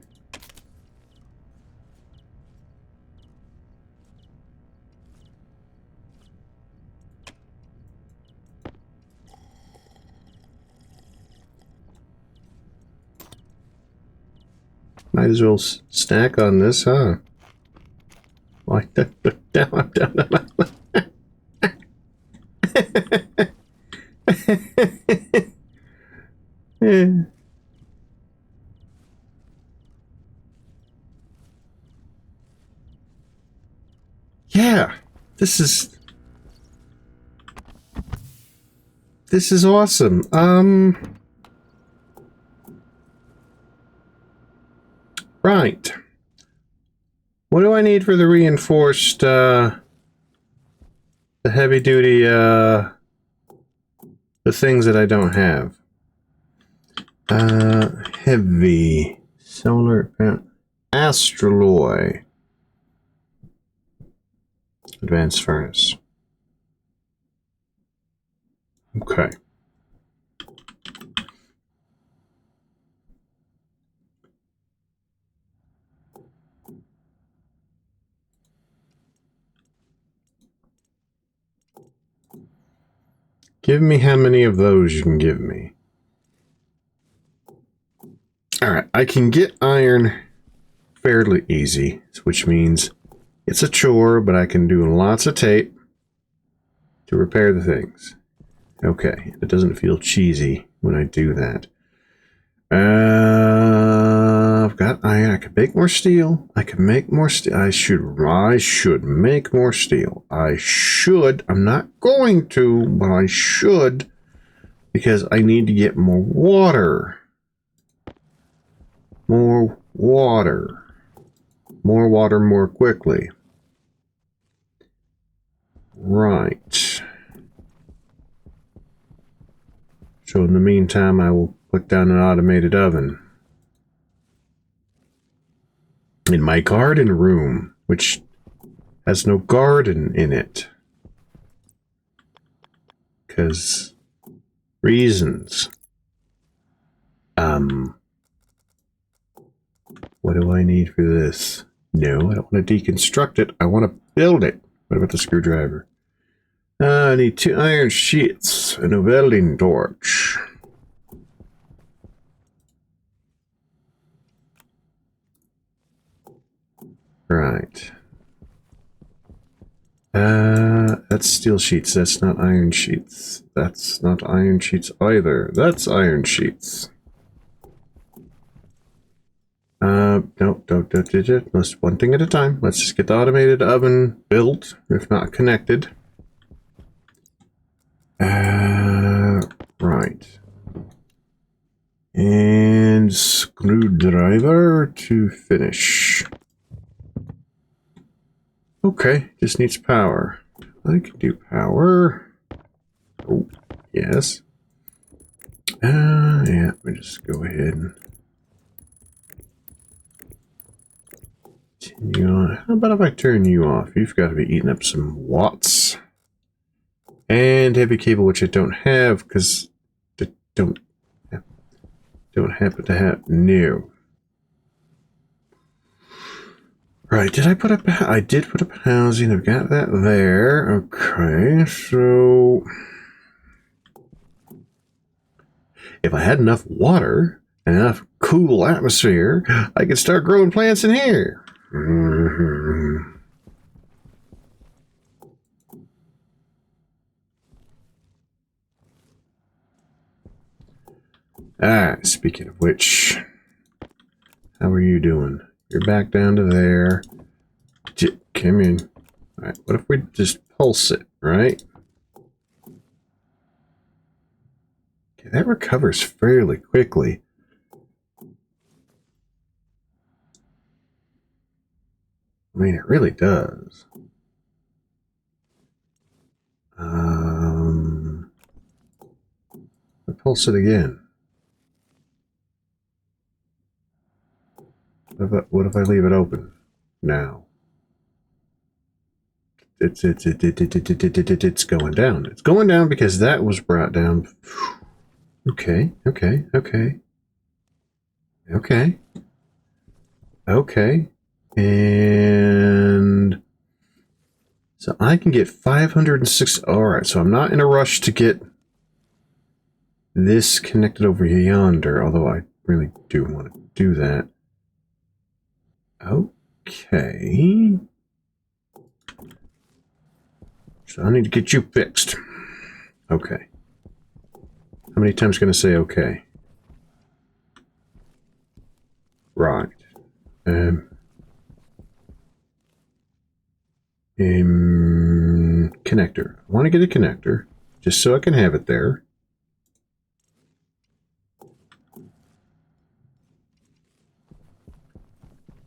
Speaker 1: Might as well snack on this, huh? Like down. Yeah, this is awesome. Right. What do I need for the reinforced, the heavy duty, the things that I don't have? Heavy solar panel, astraloy, advanced furnace. Okay. Give me how many of those you can give me. Alright, I can get iron fairly easy, which means it's a chore, but I can do lots of tape to repair the things. Okay, it doesn't feel cheesy when I do that. I've got iron. I can make more steel. I can make more steel. I should make more steel. I should. I'm not going to, but I should, because I need to get more water. More water. More water more quickly. Right. So in the meantime, I will put down an automated oven in my garden room, which has no garden in it. Because reasons. What do I need for this? No, I don't want to deconstruct it. I want to build it. What about the screwdriver? I need 2 iron sheets and a welding torch. Right. That's steel sheets. That's not iron sheets. That's not iron sheets either. That's iron sheets. Nope, don't. Let's one thing at a time. Let's just get the automated oven built, if not connected. Right. And screwdriver to finish. Okay, just needs power. I can do power. Oh, yes. Yeah, let me just go ahead and continue on. How about if I turn you off? You've got to be eating up some watts. And heavy cable, which I don't have because I don't happen to have. No. Right, did I put up? I did put up housing. I've got that there. Okay, so if I had enough water and enough cool atmosphere, I could start growing plants in here. Alright, speaking of which, how are you doing? You're back down to there. Come in. Alright, what if we just pulse it, right? Okay, that recovers fairly quickly. I mean, it really does. I'll pulse it again. What if I leave it open now? It's going down. It's going down because that was brought down. Okay. And so I can get 506. All right, so I'm not in a rush to get this connected over yonder, although I really do want to do that. Okay. So I need to get you fixed. Okay. How many times can I say okay? Right. Connector. I want to get a connector, just so I can have it there.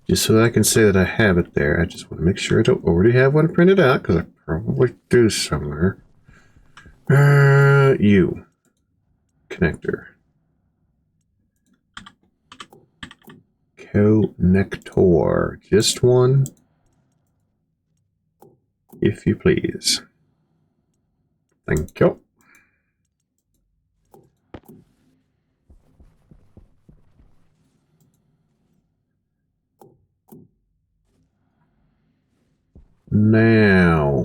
Speaker 1: Just so that I can say that I have it there. I just want to make sure I don't already have one printed out, because I probably do somewhere. You. Connector. Connector. Just one. If you please. Thank you. Now.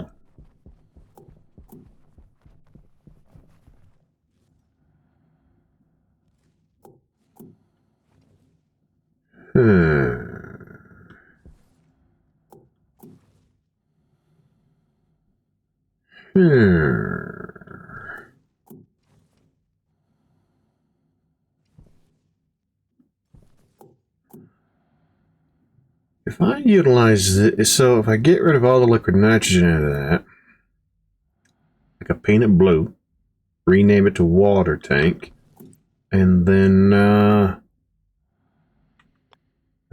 Speaker 1: If I utilize this, so if I get rid of all the liquid nitrogen out of that, like I paint it blue, rename it to water tank, and then,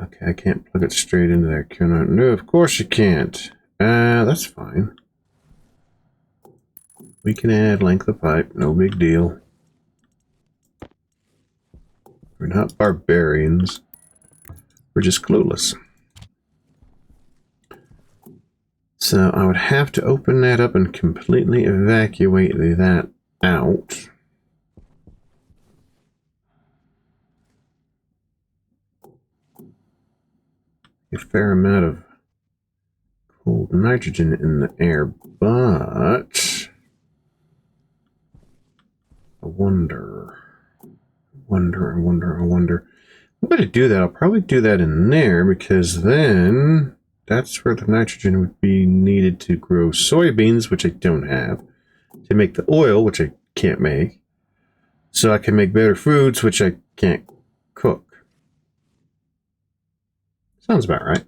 Speaker 1: okay, I can't plug it straight into there, can I? No, of course you can't. That's fine. We can add length of pipe, no big deal. We're not barbarians. We're just clueless. So I would have to open that up and completely evacuate that out. A fair amount of cold nitrogen in the air, but I wonder. I'm going to do that. I'll probably do that in there because then that's where the nitrogen would be needed to grow soybeans, which I don't have, to make the oil, which I can't make, so I can make better foods, which I can't cook. Sounds about right.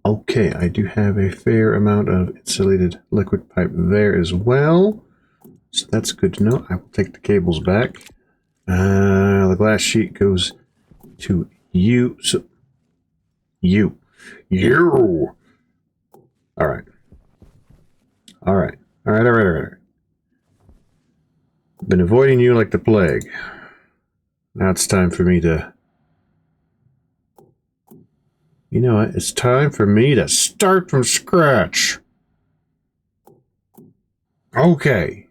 Speaker 1: Okay, I do have a fair amount of insulated liquid pipe there as well, so that's good to know. I will take the cables back. The glass sheet goes to you. So you. All right. Been avoiding you like the plague. Now it's time for me to... You know what? It's time for me to start from scratch. Okay.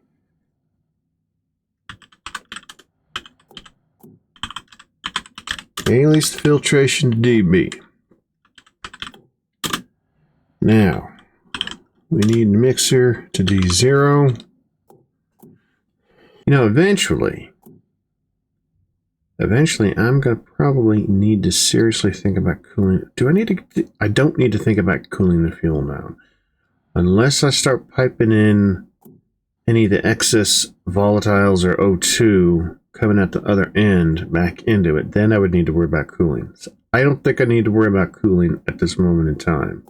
Speaker 1: Alias filtration DB. Now, we need the mixer to D0. You know, eventually, I'm going to probably need to seriously think about cooling. Do I need to? I don't need to think about cooling the fuel now. Unless I start piping in any of the excess volatiles or O2 coming at the other end back into it, then I would need to worry about cooling. So I don't think I need to worry about cooling at this moment in time.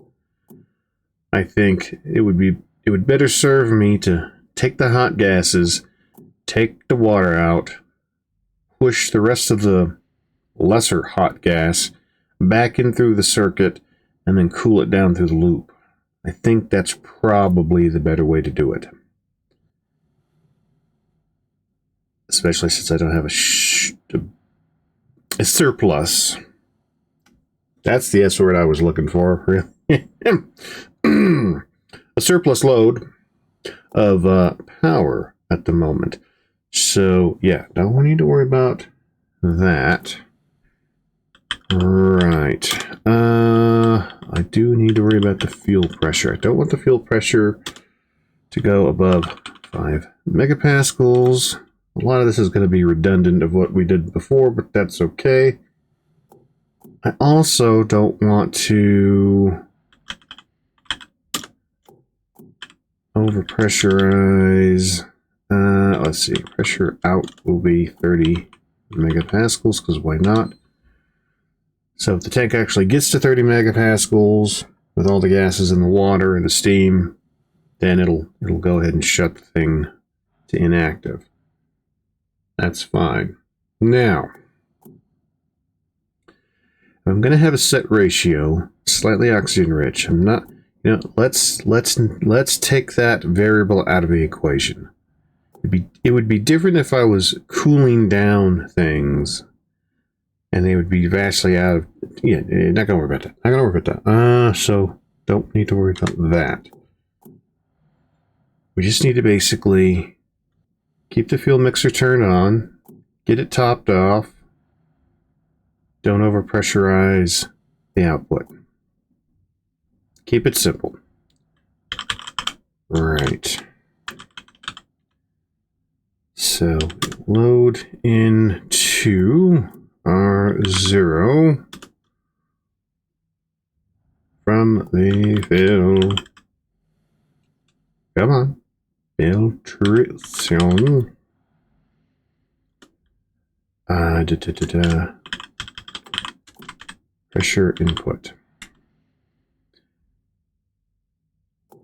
Speaker 1: I think it would better serve me to take the hot gases, take the water out, push the rest of the lesser hot gas back in through the circuit, and then cool it down through the loop. I think that's probably the better way to do it. Especially since I don't have a surplus. That's the S word I was looking for. A surplus load of power at the moment. So, yeah, don't need to worry about that. Right. I do need to worry about the fuel pressure. I don't want the fuel pressure to go above 5 megapascals. A lot of this is going to be redundant of what we did before, but that's okay. I also don't want to overpressurize. Let's see, pressure out will be 30 megapascals, because why not? So if the tank actually gets to 30 megapascals with all the gases in the water and the steam, then it'll go ahead and shut the thing to inactive. That's fine. Now, I'm going to have a set ratio, slightly oxygen rich. I'm not, you know, let's take that variable out of the equation. It would be different if I was cooling down things, and they would be vastly out of. Yeah, not gonna worry about that. So don't need to worry about that. We just need to basically keep the fuel mixer turned on, get it topped off. Don't overpressurize the output. Keep it simple. Right. So load into R0 from the fill. Come on. Filtration. Pressure input.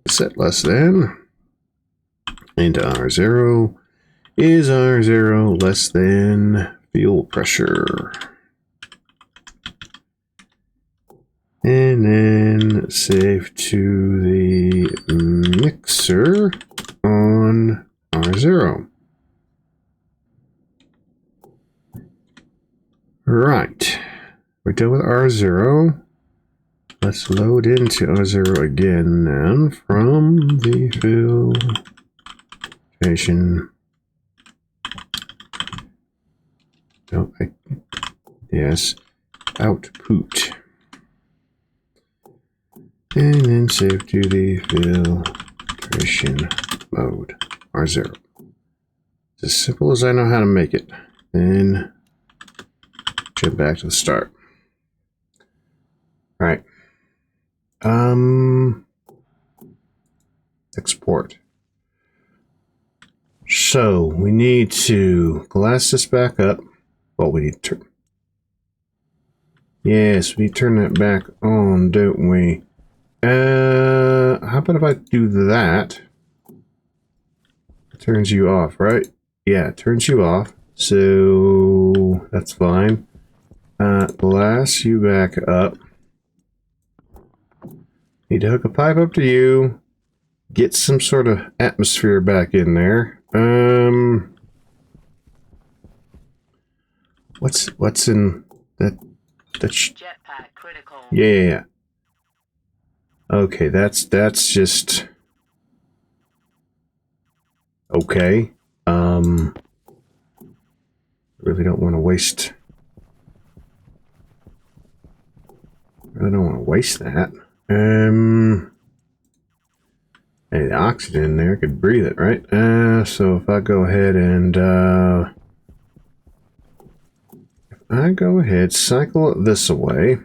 Speaker 1: Set less than. Into R0. Is R0 less than fuel pressure? And then save to the mixer on R0. Right. We're done with R0. Let's load into R0 again then from the filtration. No, yes, output. And then save to the filtration mode, R0. It's as simple as I know how to make it. Then jump back to the start. All right. Export. So we need to glass this back up. Well, we need to. Yes, we turn that back on, don't we? How about if I do that? It turns you off, right? Yeah, it turns you off. So that's fine. Glass you back up. Need to hook a pipe up to you. Get some sort of atmosphere back in there. What's in that?
Speaker 2: Jetpack critical.
Speaker 1: Yeah. Okay, that's just okay. Really don't want to waste. Really don't want to waste that. Hey, the oxygen in there could breathe it, right? So if I go ahead and cycle it this away.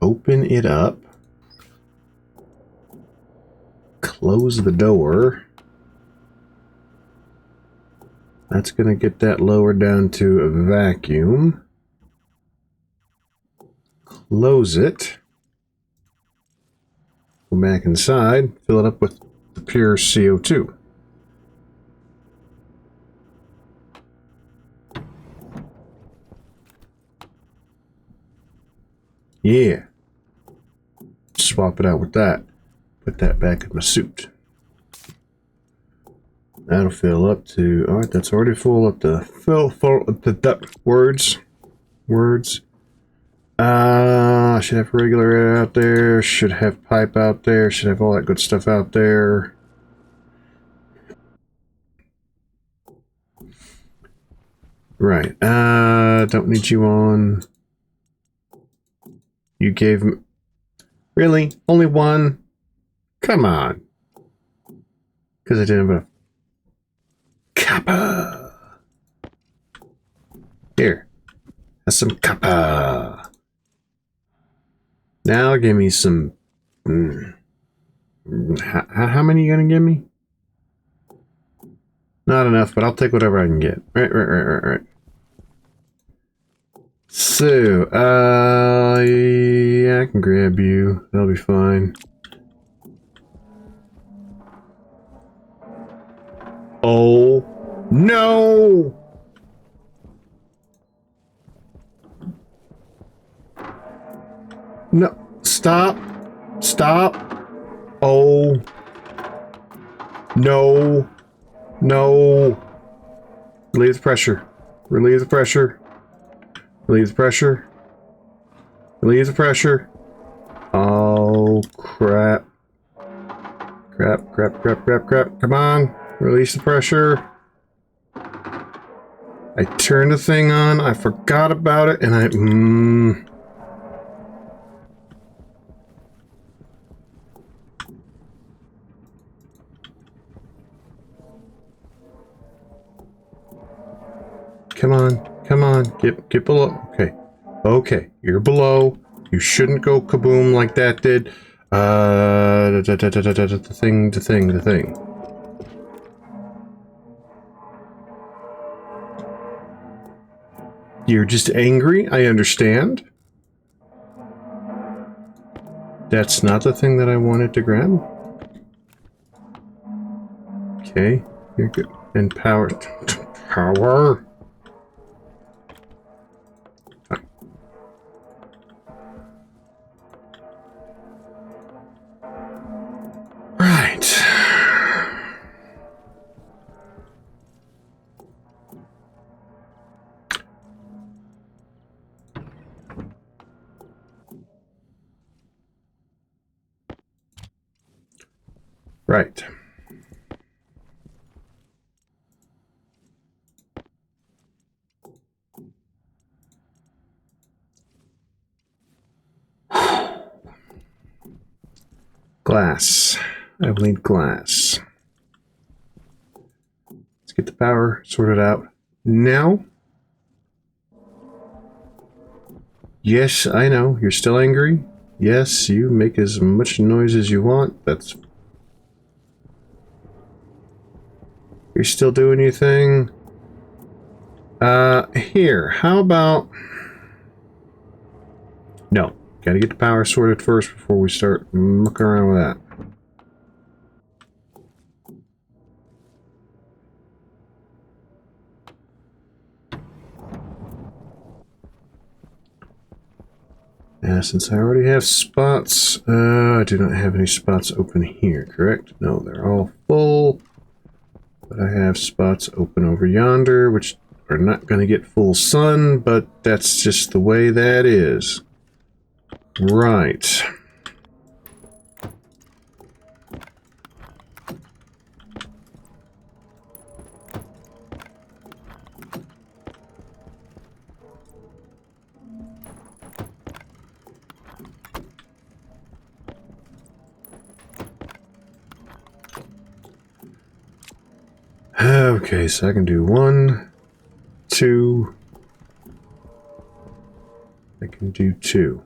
Speaker 1: Open it up. Close the door. That's going to get that lowered down to a vacuum. Close it. Go back inside. Fill it up with the pure CO2. Yeah. Swap it out with that. Put that back in my suit. That'll fill up to, all right, that's already full up to fill up to words. Should have regular air out there, should have pipe out there, should have all that good stuff out there. Right, don't need you on. You gave me, really? Only one? Come on. Because I didn't have a kappa. Here, that's some kappa. Now give me some. How many are you gonna give me? Not enough, but I'll take whatever I can get. Right. So, yeah, I can grab you. That'll be fine. Oh, no! No, stop. Oh, no. Relieve the pressure. Relieve the pressure. Oh, crap. Crap. Come on. Release the pressure. I turned the thing on. I forgot about it, and Come on. Get below. Okay. You're below. You shouldn't go kaboom like that did. The thing. You're just angry. I understand. That's not the thing that I wanted to grab. Okay. You're good. And power. Power. Right. Glass. I will need glass. Let's get the power sorted out now. Yes, I know. You're still angry? Yes, you make as much noise as you want. That's... You're still doing your thing? Here, how about... No. Gotta get the power sorted first before we start mucking around with that. Since I already have spots, I do not have any spots open here, correct? No, they're all full. But I have spots open over yonder, which are not going to get full sun, but that's just the way that is. Right. Okay, so I can do 1, 2. I can do 2.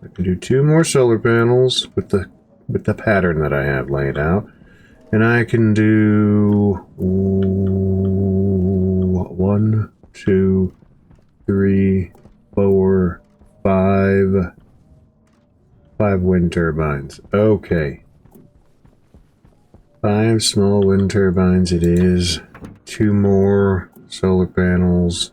Speaker 1: I can do 2 more solar panels with the pattern that I have laid out, and I can do 1, 2, 3, 4, 5. 5 wind turbines. Okay. 5 small wind turbines it is. 2 more solar panels.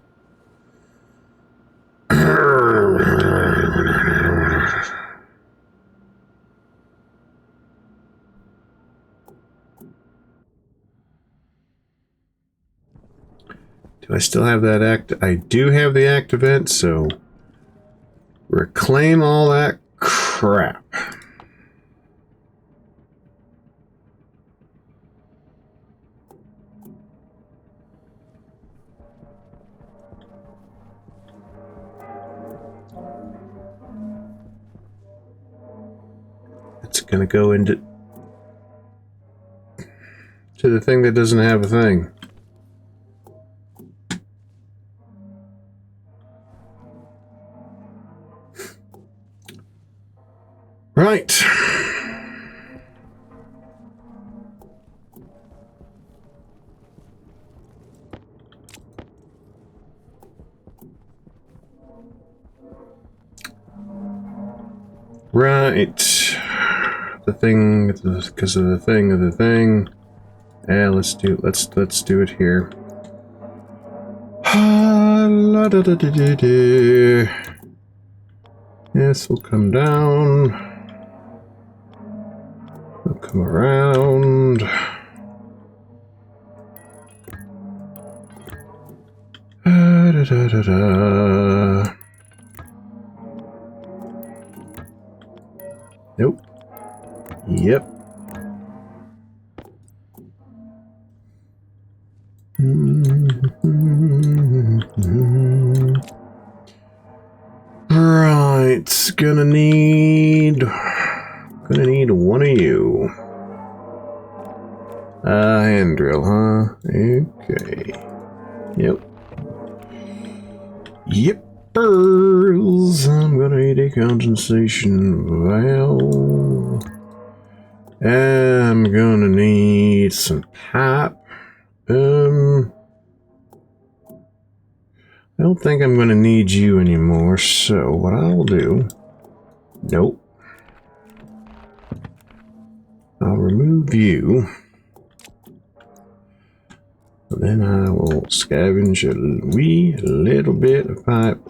Speaker 1: Do I still have that act? I do have the act event, so reclaim all that crap. It's gonna go into the thing that doesn't have a thing. Right. Right. The thing, because of the thing. Yeah, let's do it here. This will come down. We'll come around. Nope. Yep. Right, gonna need one of you. Hand drill, huh? Okay. Yep. Yippers! I'm gonna need a condensation valve. I'm gonna need some pipe. I don't think I'm going to need you anymore, so what I'll do... Nope. I'll remove you. And then I will scavenge a wee little bit of pipe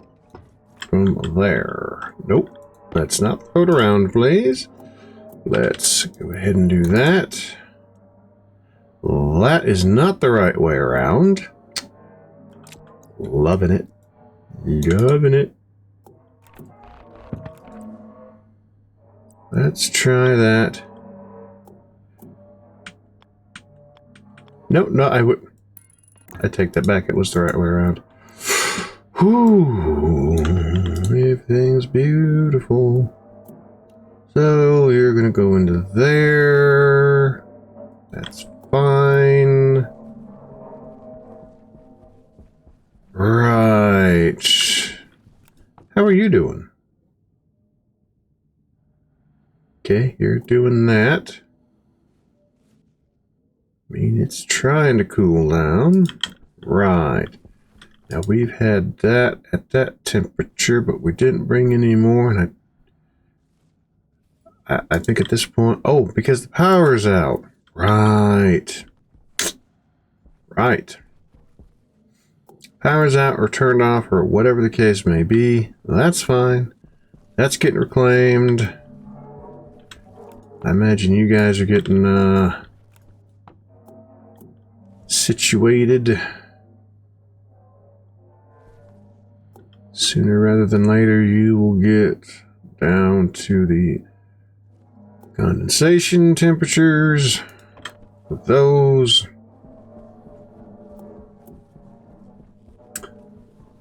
Speaker 1: from there. Nope. Let's not float around, please. Let's go ahead and do that. That is not the right way around. Loving it. Loving it. Let's try that. No, I take that back. It was the right way around. Whew, everything's beautiful. So you're gonna go into there. That's fine. Right. How are you doing? Okay, you're doing that. I mean, it's trying to cool down. Right. Now, we've had that at that temperature, but we didn't bring any more, and I think at this point... Oh, because the power's out. Right. Right. Power's out or turned off or whatever the case may be. That's fine. That's getting reclaimed. I imagine you guys are getting situated sooner rather than later. You will get down to the condensation temperatures with those.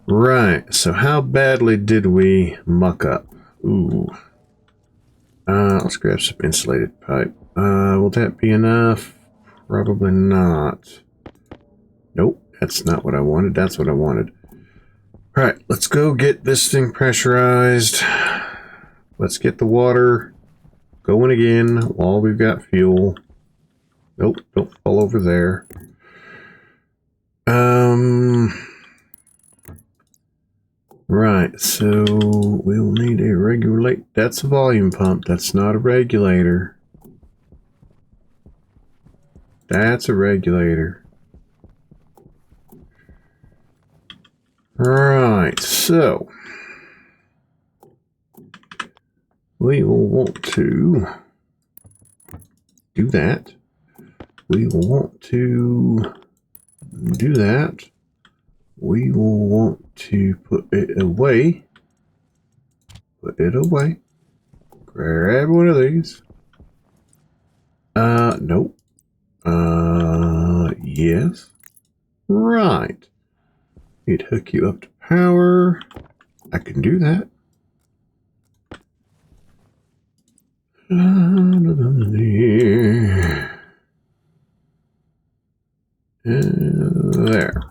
Speaker 1: Right, so how badly did we muck up? Ooh. Let's grab some insulated pipe. Will that be enough? Probably not. Nope, that's not what I wanted. That's what I wanted. Alright, let's go get this thing pressurized. Let's get the water going again while we've got fuel. Nope, don't fall over there. Right, so we'll need a regulate. That's a volume pump. That's not a regulator. That's a regulator. Right, so we will want to do that. We will want to do that. We will want to put it away. Put it away. Grab one of these. Nope. Yes. Right. Need to hook you up to power. I can do that. There.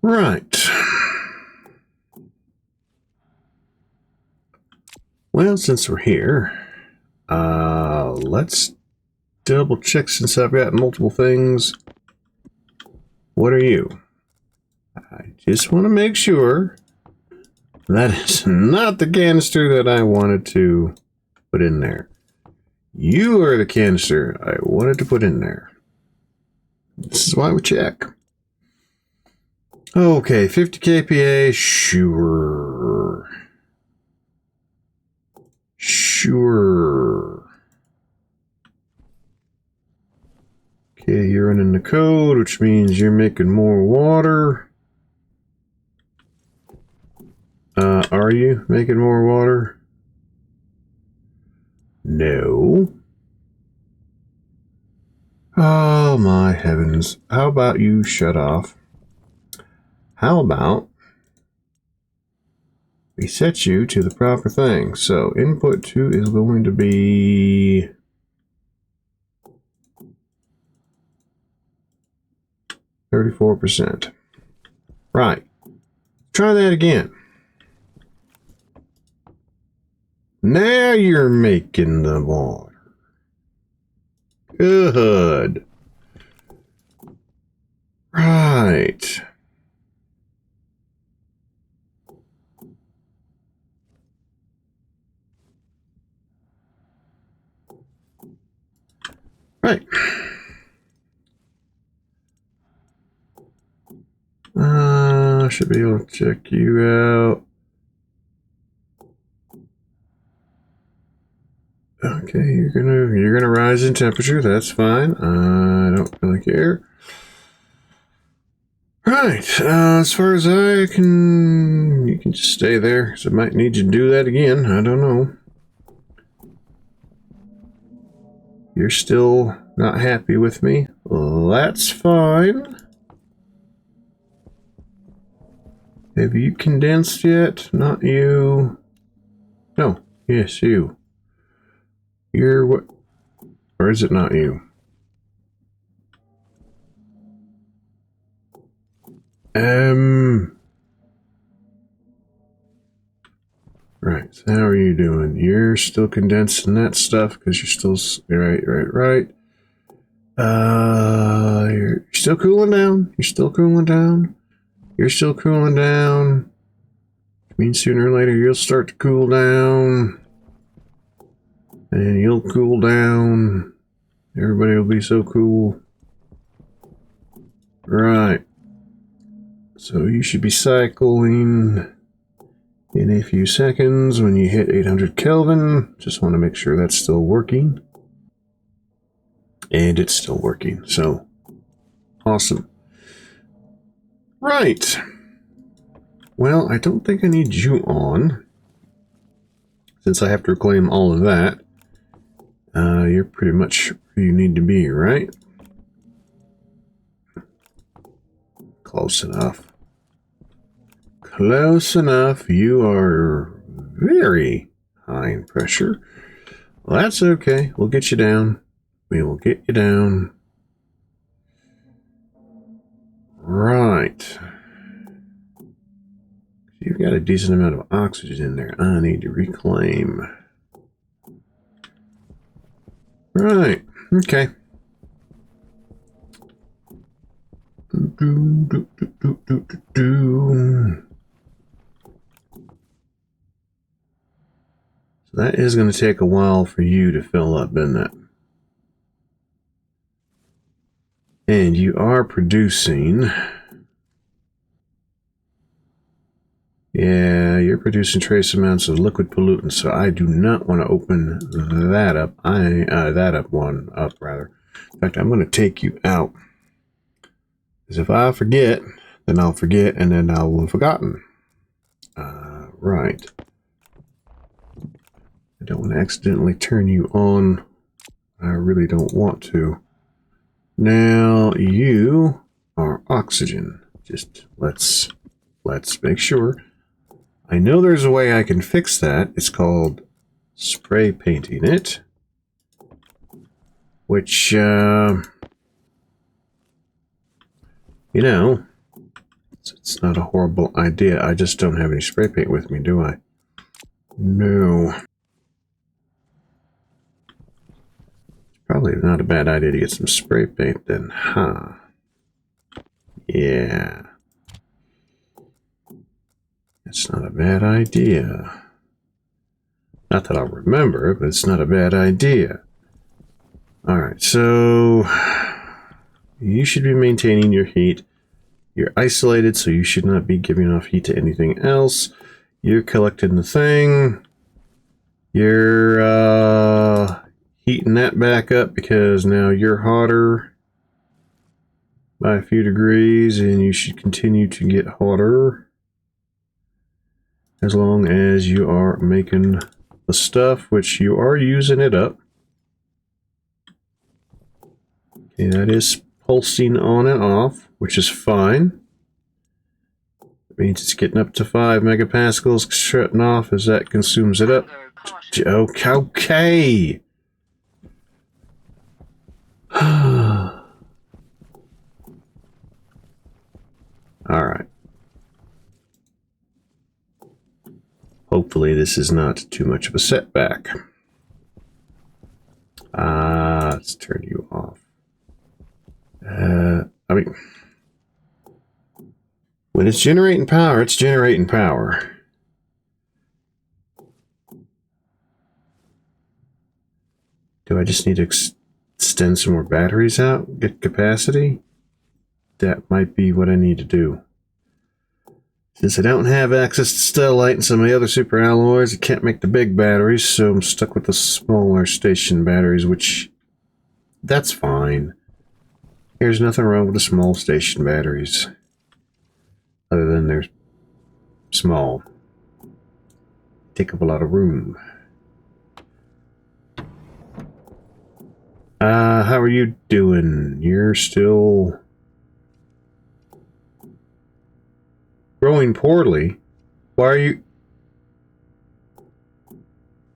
Speaker 1: Right. Well, since we're here, let's double check since I've got multiple things. What are you? I just want to make sure that is not the canister that I wanted to put in there. You are the canister I wanted to put in there. This is why we check. Okay, 50 kPa, sure. Sure. Okay, you're running the code, which means you're making more water. Are you making more water? No. Oh my heavens. How about you shut off? How about we set you to the proper thing? So input 2 is going to be 34%. Right. Try that again. Now you're making the water. Good. Right. Right. Should be able to check you out. Okay, you're gonna rise in temperature. That's fine. I don't really care. Right. As far as I can, you can just stay there. So I might need you to do that again. I don't know. You're still not happy with me. That's fine. Have you condensed yet? Not you. No. Yes, you. You're what? Or is it not you? Right. So how are you doing? You're still condensing that stuff because you're still right. You're still cooling down. You're still cooling down. You're still cooling down. I mean, sooner or later you'll start to cool down, and you'll cool down. Everybody will be so cool. Right. So you should be cycling in a few seconds when you hit 800 Kelvin. Just want to make sure that's still working. And it's still working. So, awesome. Right. Well, I don't think I need you on, since I have to reclaim all of that. You're pretty much where you need to be, right? Close enough. Close enough. You are very high in pressure. Well, that's okay. We'll get you down. We will get you down. Right. You've got a decent amount of oxygen in there. I need to reclaim. Right. Okay. So that is going to take a while for you to fill up, isn't it? And you are producing... Yeah, you're producing trace amounts of liquid pollutants, so I do not want to open that up. One up, rather. In fact, I'm going to take you out. Because if I forget, then I'll forget, and then I will have forgotten. Right. I don't want to accidentally turn you on. I really don't want to. Now, you are oxygen. Just let's make sure. I know there's a way I can fix that. It's called spray painting it. Which, you know, it's not a horrible idea. I just don't have any spray paint with me, do I? No. Probably not a bad idea to get some spray paint then, huh? Yeah. It's not a bad idea. Not that I'll remember, but it's not a bad idea. Alright, so you should be maintaining your heat. You're isolated, so you should not be giving off heat to anything else. You're collecting the thing. You're heating that back up because now you're hotter by a few degrees, and you should continue to get hotter as long as you are making the stuff, which you are using it up. Okay, that is pulsing on and off, which is fine. It means it's getting up to 5 megapascals, shutting off as that consumes it up. Okay. Alright. Hopefully this is not too much of a setback. Let's turn you off. I mean, when it's generating power, it's generating power. Do I just need to extend some more batteries out? Get capacity? That might be what I need to do. Since I don't have access to stellite and some of the other super alloys, I can't make the big batteries, so I'm stuck with the smaller station batteries, which, that's fine. There's nothing wrong with the small station batteries. Other than they're small. Take up a lot of room. how are you doing? You're still growing poorly. Why are you...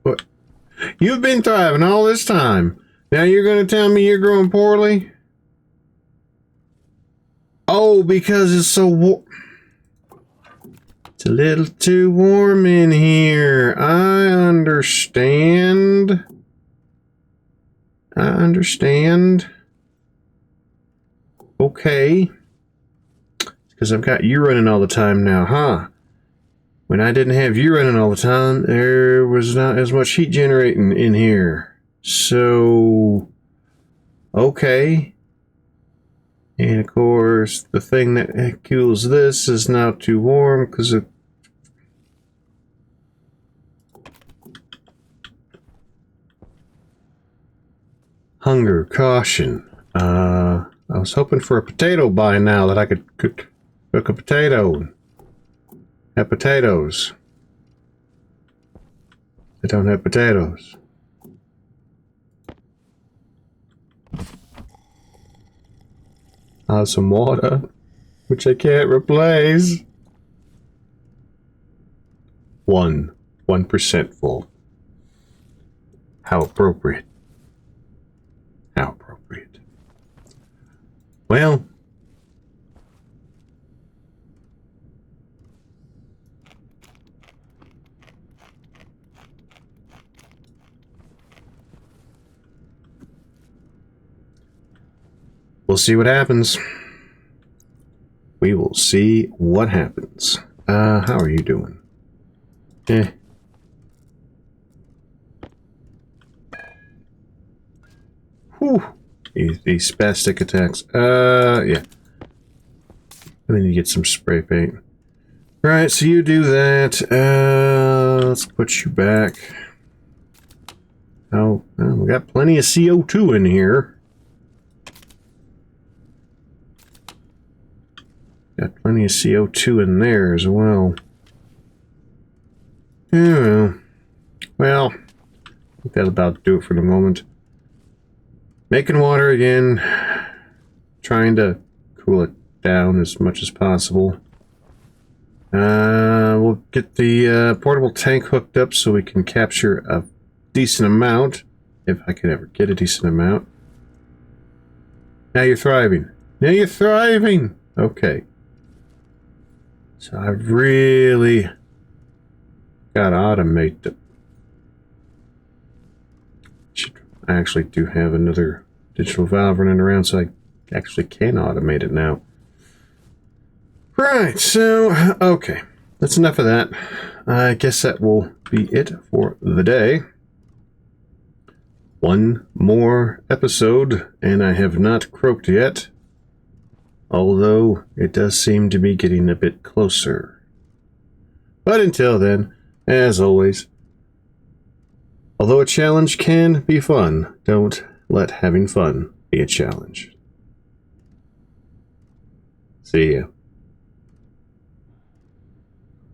Speaker 1: What? You've been thriving all this time. Now you're going to tell me you're growing poorly? Oh, because it's so warm. It's a little too warm in here. I understand. I understand. Okay. Because I've got you running all the time now, huh? When I didn't have you running all the time, there was not as much heat generating in here. So, okay. And of course, the thing that cools this is now too warm because it... Hunger, caution. I was hoping for a potato by now that I could cook a potato. Have potatoes. I don't have potatoes. Some water, which I can't replace. 1% full. How appropriate. How appropriate. Well, we'll see what happens. We will see what happens. How are you doing? Eh. Whew. These spastic attacks. Yeah. I need to get some spray paint. Right, so you do that. Let's put you back. Oh, well, we got plenty of CO2 in here. Got plenty of CO2 in there as well. Yeah. Well, I think that'll about do it for the moment. Making water again. Trying to cool it down as much as possible. We'll get the portable tank hooked up so we can capture a decent amount. If I can ever get a decent amount. Now you're thriving. Now you're thriving! Okay. So I really got to automate the... I actually do have another digital valve running around, so I actually can automate it now. Right, so, okay. That's enough of that. I guess that will be it for the day. One more episode, and I have not croaked yet. Although, it does seem to be getting a bit closer. But until then, as always, although a challenge can be fun, don't let having fun be a challenge. See ya.